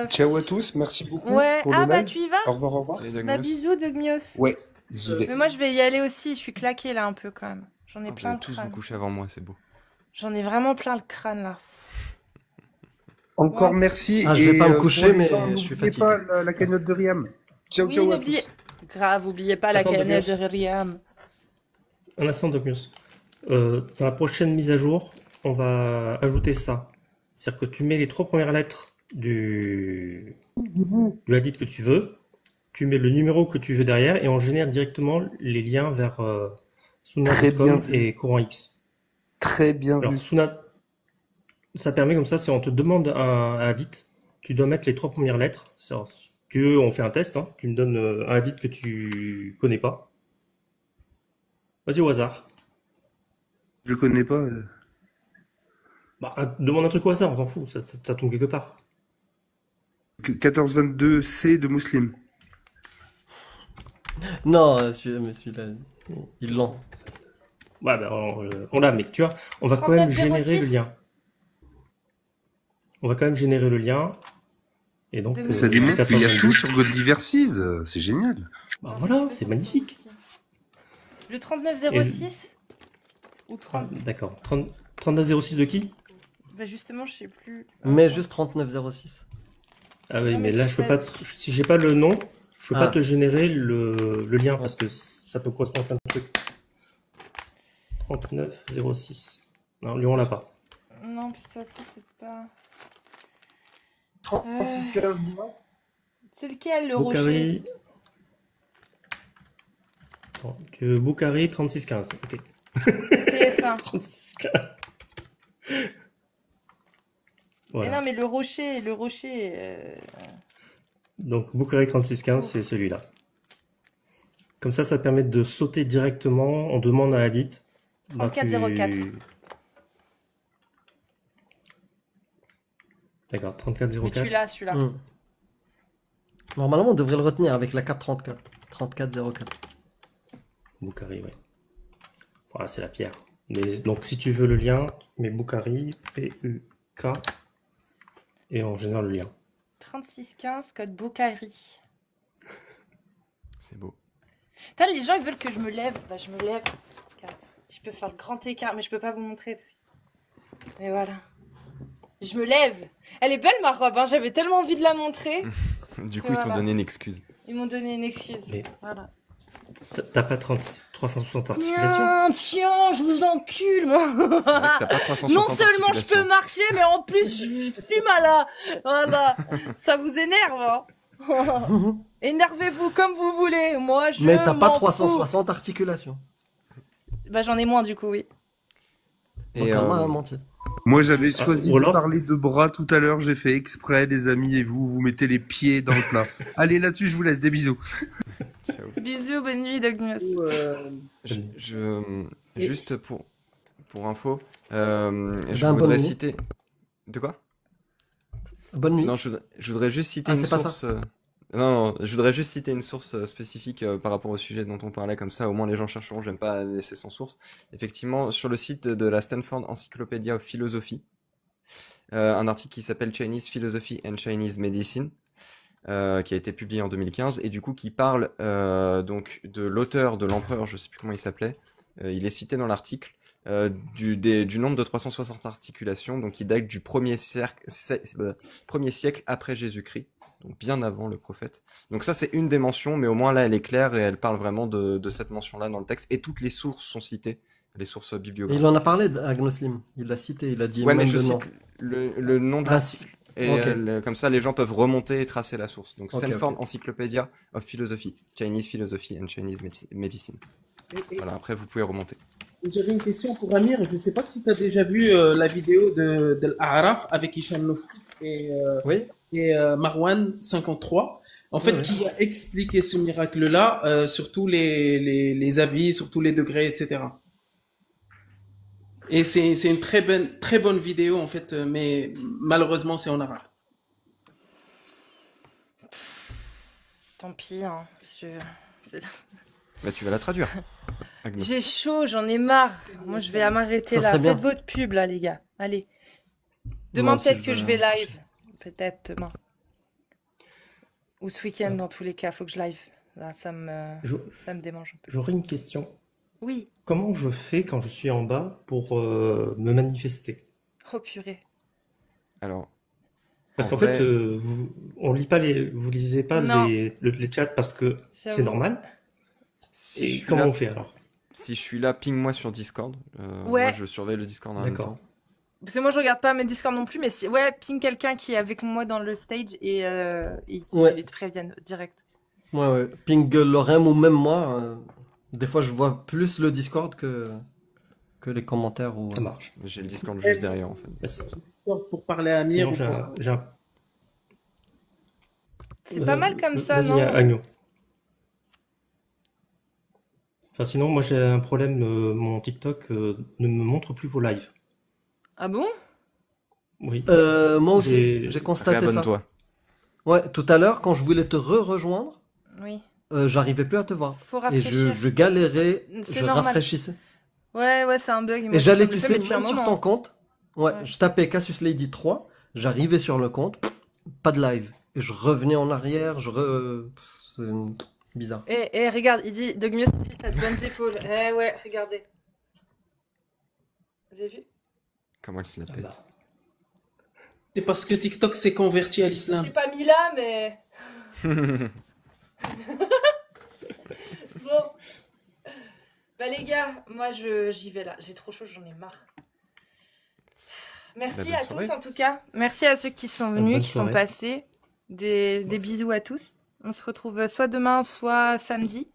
Ciao à tous, merci beaucoup Ouais, pour ah le bah live. tu y vas? Au revoir, au revoir. Salut, Bah Dognos. bisous, Dogmios. Ouais, j'y vais. Mais moi, je vais y aller aussi. Je suis claquée là un peu quand même. J'en ai Ah, vous plein allez le tous vous crâne. coucher avant moi, c'est beau. J'en ai vraiment plein le crâne là. Encore Ouais. merci. Ah, je vais et, pas me pour coucher, les mais gens, je suis n'oubliez fatigué. pas la cagnotte de Riam. Ciao, Oui, ciao à n'oubliez. tous. Grave, oubliez pas la Attends, cagnotte de Dogmios. Riam. Un instant, Dogmios. Dans la prochaine mise à jour, on va ajouter ça. C'est-à-dire que tu mets les 3 premières lettres du hadith que tu veux, tu mets le numéro que tu veux derrière et on génère directement les liens vers Très bien Sunna.com vu. et Coran X. Très bien Alors, vu. Sunna, ça permet comme ça, si on te demande un hadith, tu dois mettre les 3 premières lettres. C'est-à-dire, si tu veux, on fait un test, hein. Tu me donnes un hadith que tu connais pas. Vas-y au hasard. Je connais pas. Bah, demande un truc au hasard, on s'en fout, ça tombe quelque part. 1422C de Muslim. Non, celui-là, ils l'ont. Ouais, bah, on l'a, mais tu vois, on va quand même 39,06. générer le lien. On va quand même générer le lien. Et donc, De Ça Mousseline. démontre qu'il y a 14,22. tout sur Godliverse, c'est génial. Bah voilà, c'est magnifique. Le Et 3906 ou 30? d'accord. 3906 de qui? Bah justement, je sais plus. Mais Attends. juste 3906. Ah oui, Non, mais mais là, je je peux sais pas. pas. Si j'ai pas le nom, je peux pas Ah. te générer le lien parce que ça peut correspondre à plein de trucs. 3906. Non, lui, on l'a pas. Non, puis de toute façon, c'est pas. 3615 C'est lequel, le rocher? Boukari. Bon, Boukari 3615. Ok. TF1. 3615. Mais Voilà. non, mais le rocher, Donc, Boukari 3615, c'est celui-là. Comme ça te permet de sauter directement. On demande à Hadith. Bah, 3404. D'accord, Mais tu 3404. l'as, celui-là. Normalement, on devrait le retenir avec la 434. 3404. Boukari, ouais. Voilà, c'est la pierre. Mais, donc, si tu veux le lien, tu mets Boukari, P-U-K, et on génère le lien. 3615, code Boukari. C'est beau. Putain, les gens, ils veulent que je me lève. Bah, je me lève. Je peux faire le grand écart, mais je peux pas vous montrer. Mais voilà. Je me lève. Elle est belle, ma robe. Hein. J'avais tellement envie de la montrer. Du que coup, ils t'ont voilà. donné une excuse. Ils m'ont donné une excuse. Mais Voilà. t'as pas 360 articulations? Tiens, je vous encule, moi. C'est vrai que t'as pas 360 Non seulement je peux articulations. marcher, mais en plus, je fume à la... Voilà. Ça vous énerve, hein. Énervez-vous comme vous voulez. Moi, je Mais t'as pas m'en 360 articulations. fous. Bah, j'en ai moins, du coup, oui. Donc Et Allah a menti. Moi, j'avais Ah, choisi ou de alors- parler de bras tout à l'heure. J'ai fait exprès, les amis, et vous mettez les pieds dans le plat. Allez, là-dessus, je vous laisse des bisous. ciao. Bisous, bonne nuit, Douglas. Juste pour info, je Ben, voudrais bonne nuit. citer. De quoi? Bonne nuit. Non, je voudrais juste citer Ah, une c'est pas source. Non, je voudrais juste citer une source spécifique par rapport au sujet dont on parlait, comme ça au moins les gens chercheront, j'aime pas laisser sans source. Effectivement, sur le site de la Stanford Encyclopedia of Philosophy, un article qui s'appelle Chinese Philosophy and Chinese Medicine, qui a été publié en 2015, et du coup qui parle donc de l'auteur de l'empereur, je sais plus comment il s'appelait, il est cité dans l'article, du nombre de 360 articulations, donc qui date du premier siècle après Jésus-Christ, donc bien avant le prophète. Donc ça c'est une des mentions, mais au moins là elle est claire et elle parle vraiment de cette mention-là dans le texte, et toutes les sources sont citées, les sources Et bibliographiques. il en a parlé d'Agnoslim. Il l'a cité, il a dit Ouais, mais même je le nom. cite le nom de Ah, l'article. Et ok. comme ça, les gens peuvent remonter et tracer la source. Donc, Ok, Stanford ok. Encyclopedia of Philosophy, Chinese Philosophy and Chinese Medicine. Voilà, après, vous pouvez remonter. J'avais une question pour Amir. Je ne sais pas si tu as déjà vu la vidéo de l'Araf avec Hicham Nosri Oui. et Marwan 53. En fait, Ouais. qui a expliqué ce miracle-là sur tous les avis, sur tous les degrés, etc. Et c'est une très bonne vidéo, en fait, mais malheureusement, c'est en arabe. Tant pis, hein. c'est- Bah, tu vas la traduire. Agno. J'ai chaud, j'en ai marre. Moi, je vais m'arrêter Ça là. serait bien. Faites votre pub, là, les gars. Allez. Demain, Moi aussi, peut-être je que vais je vais la live. Peut-être demain. Ou ce week-end, dans tous les cas. Faut que je live. Là, ça me démange un peu. J'aurais une question. Oui. Comment je fais quand je suis en bas pour me manifester? Oh, purée. Alors, Parce en qu'en vrai, fait, vous lisez pas Non. les chats parce que c'est J'avoue. normal. si je Et suis comment là, on fait alors? si je suis là, ping-moi sur Discord. Ouais. Moi, je surveille le Discord en même D'accord. temps. Parce que moi, je regarde pas mes Discord non plus, mais si... ouais, ping quelqu'un qui est avec moi dans le stage et Ouais. ils te préviennent direct. Ouais, ouais. Ping Lorem ou même moi. Des fois, je vois plus le Discord que les commentaires. Ou... Ça marche. J'ai le Discord juste derrière, en fait. Bah, c'est- Pour parler à Amir. Sinon, j'ai un- C'est pas mal comme ça, vas-y, non? Agno. Enfin, sinon, moi j'ai un problème. Mon TikTok ne me montre plus vos lives. Ah bon? Oui. Moi aussi, J'ai- j'ai constaté ça. Réabonne-toi. Ouais, tout à l'heure, quand je voulais te rejoindre, Oui. j'arrivais plus à te voir. Faut Et rafraîchir. je galérais, C'est je normal. rafraîchissais. Ouais, c'est un bug. Moi Et aussi, j'allais, ça me tu le fait, sais, mais depuis un même sur moment. ton compte, ouais, Ouais. je tapais Cassius Lady 3, j'arrivais sur le compte, pas de live. et je revenais en arrière, c'est bizarre. Regarde, il dit Dogmios, t'as de bonnes épaules. Eh ouais, regardez. Vous avez vu? Comment elle se la Ah pète. bah. C'est parce que TikTok s'est converti à C'est l'islam. pas mis là, mais. Bon. Bah les gars, moi j'y vais là. J'ai trop chaud, j'en ai marre. Merci Bah, bonne à soirée. tous en tout cas. Merci à ceux qui sont venus, Bonne qui sont soirée. passés. Des bisous à tous. On se retrouve soit demain, soit samedi.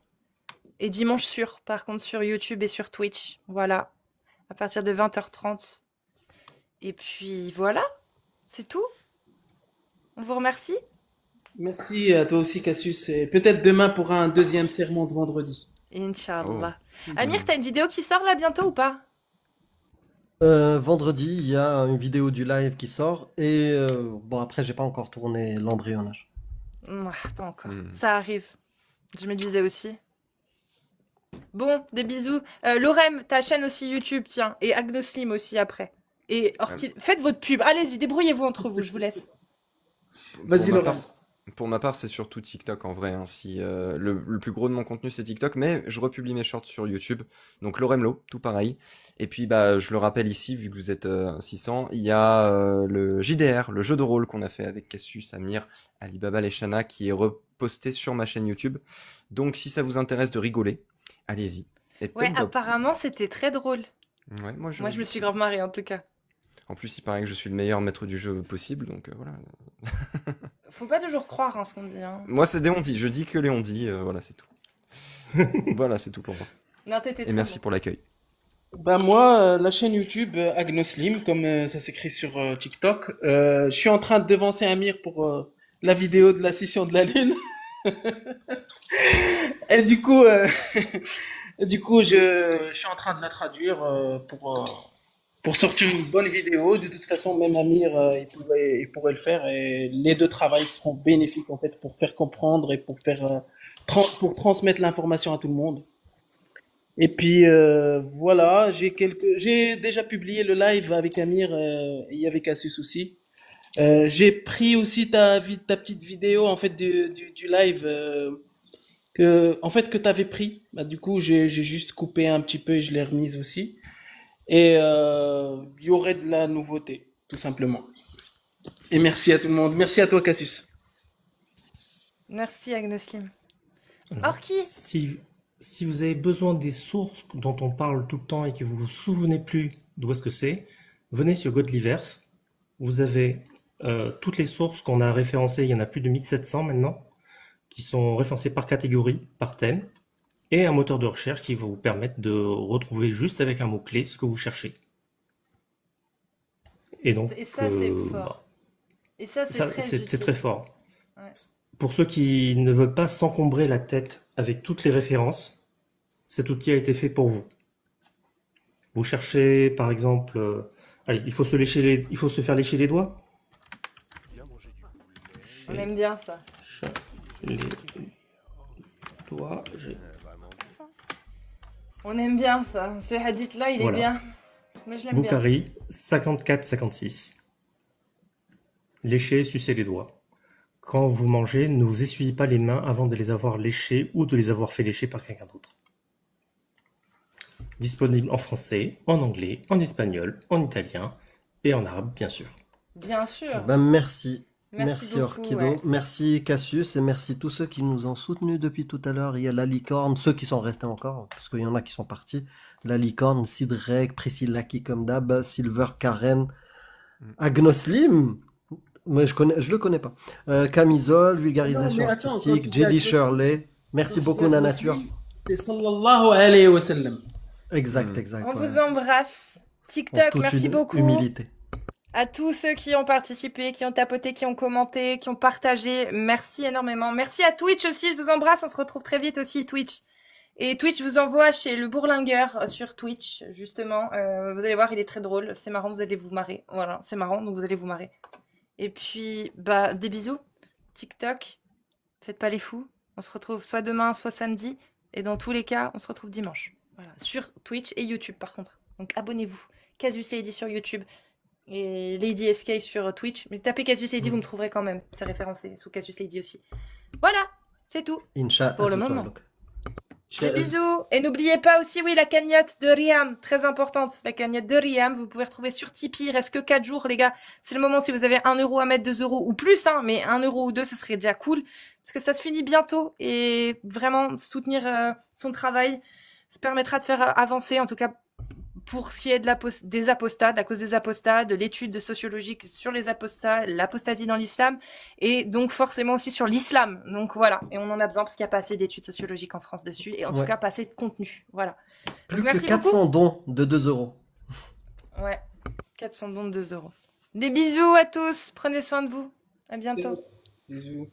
Et dimanche sûr, par contre, sur YouTube et sur Twitch. Voilà. À partir de 20h30. Et puis voilà. C'est tout. On vous remercie. Merci à toi aussi, Cassius. Et peut-être demain pour un deuxième sermon de vendredi. Inch'Allah. Oh. Amir, t'as une vidéo qui sort là bientôt ou pas? Vendredi, il y a une vidéo du live qui sort et bon après j'ai pas encore tourné l'embryonnage. Pas encore. Hmm. Ça arrive. Je me disais aussi. Bon, des bisous. Lorem, ta chaîne aussi YouTube, tiens. Et Agnoslim aussi après. Et faites votre pub. Allez-y, débrouillez-vous entre vous, je vous laisse. Vas-y, Pour ma Laurent. part- Pour ma part, c'est surtout TikTok en vrai. Hein, si, le plus gros de mon contenu, c'est TikTok, mais je republie mes shorts sur YouTube. Donc Loremlo, tout pareil. Et puis, bah, je le rappelle ici, vu que vous êtes 600, il y a le JDR, le jeu de rôle qu'on a fait avec Cassius, Amir, Alibaba, Leshana, qui est reposté sur ma chaîne YouTube. Donc, si ça vous intéresse de rigoler, allez-y. Et Ouais, thumbs up. apparemment, c'était très drôle. Ouais, moi, Moi, je me suis grave marrée en tout cas. En plus, il paraît que je suis le meilleur maître du jeu possible, donc voilà. Faut pas toujours croire ce qu'on dit. Hein. Moi, c'est des on-dit. Je dis que les on-dit, voilà, c'est tout. Voilà, c'est tout pour moi. Non, t'étais Et très merci bon. pour l'accueil. Bah moi, la chaîne YouTube Agnoslim, comme ça s'écrit sur TikTok, je suis en train de devancer Amir pour la vidéo de la scission de la Lune. Et du coup, je suis en train de la traduire pour sortir une bonne vidéo. De toute façon, même Amir, il pourrait le faire. Et les deux travails seront bénéfiques en fait pour faire comprendre et pour faire pour transmettre l'information à tout le monde. Et puis voilà, j'ai déjà publié le live avec Amir et avec Asus aussi. J'ai pris aussi ta petite vidéo en fait du live que t'avais pris. Bah, du coup, j'ai juste coupé un petit peu et je l'ai remise aussi. Et il y aurait de la nouveauté, tout simplement. Et merci à tout le monde. Merci à toi, Cassius. Merci, Agnoslim. Alors, Orki. si vous avez besoin des sources dont on parle tout le temps et que vous vous souvenez plus d'où est-ce que c'est, venez sur Godliverse. Vous avez toutes les sources qu'on a référencées, il y en a plus de 1700 maintenant, qui sont référencées par catégorie, par thème, et un moteur de recherche qui va vous permettre de retrouver juste avec un mot-clé ce que vous cherchez. Et donc, Et ça, c'est fort. Et ça, c'est très c'est utile. très fort. Ouais. Pour ceux qui ne veulent pas s'encombrer la tête avec toutes les références, cet outil a été fait pour vous. Vous cherchez, par exemple, allez, il faut se faire lécher les doigts. On aime bien ça. Les doigts, On aime bien ça. Ce hadith-là, il Voilà. est bien. Moi, je l'aime bien. Boukhari, 54-56. Lécher, sucer les doigts. Quand vous mangez, ne vous essuyez pas les mains avant de les avoir léchés ou de les avoir fait lécher par quelqu'un d'autre. Disponible en français, en anglais, en espagnol, en italien et en arabe, bien sûr. Bien sûr. Ben merci. Merci beaucoup, Orkido, ouais. merci Cassius et merci tous ceux qui nous ont soutenus depuis tout à l'heure. Il y a la licorne, ceux qui sont restés encore, parce qu'il y en a qui sont partis. La licorne, Sidrek, Priscilla qui comme d'hab, Silver, Karen, Agnoslim, mais je le connais pas. Camisole, vulgarisation Non, mais attends, artistique, quand il y a JD Agnoslim- Shirley. Merci beaucoup Nanature. C'est sallallahu alayhi wa sallam. Exact, On ouais. vous embrasse. En TikTok, toute merci beaucoup. humilité. À tous ceux qui ont participé, qui ont tapoté, qui ont commenté, qui ont partagé, merci énormément. Merci à Twitch aussi, je vous embrasse, on se retrouve très vite aussi Twitch. Et Twitch vous envoie chez le Bourlingueur sur Twitch, justement. Vous allez voir, il est très drôle, c'est marrant, vous allez vous marrer. Voilà, c'est marrant, donc vous allez vous marrer. Et puis, bah, des bisous. TikTok, faites pas les fous. On se retrouve soit demain, soit samedi. Et dans tous les cas, on se retrouve dimanche. Voilà, sur Twitch et YouTube par contre. Donc abonnez-vous. Casus Lady sur YouTube. Et Lady SK sur Twitch. Mais tapez Casus Lady, vous me trouverez quand même. C'est référencé sous Casus Lady aussi. Voilà, c'est tout. Incha Pour le Allah. moment. Des bisous. Et n'oubliez pas aussi, oui, la cagnotte de Riam. Très importante. La cagnotte de Riam. Vous pouvez retrouver sur Tipeee. Il reste que 4 jours, les gars. C'est le moment si vous avez 1 euro à mettre, 2 euros ou plus, hein. Mais 1 euro ou 2, ce serait déjà cool. Parce que ça se finit bientôt. Et vraiment, soutenir son travail, ça permettra de faire avancer, en tout cas, pour ce qui est de des apostats, à cause des apostats, de l'étude sociologique sur les apostats, l'apostasie dans l'islam, et donc forcément aussi sur l'islam. Donc voilà, et on en a besoin parce qu'il n'y a pas assez d'études sociologiques en France dessus, et en tout cas pas assez de contenu. Voilà. Plus Donc, que 400 dons de 2 euros. Ouais, 400 dons de 2 euros. Des bisous à tous, prenez soin de vous. À bientôt. Bisous.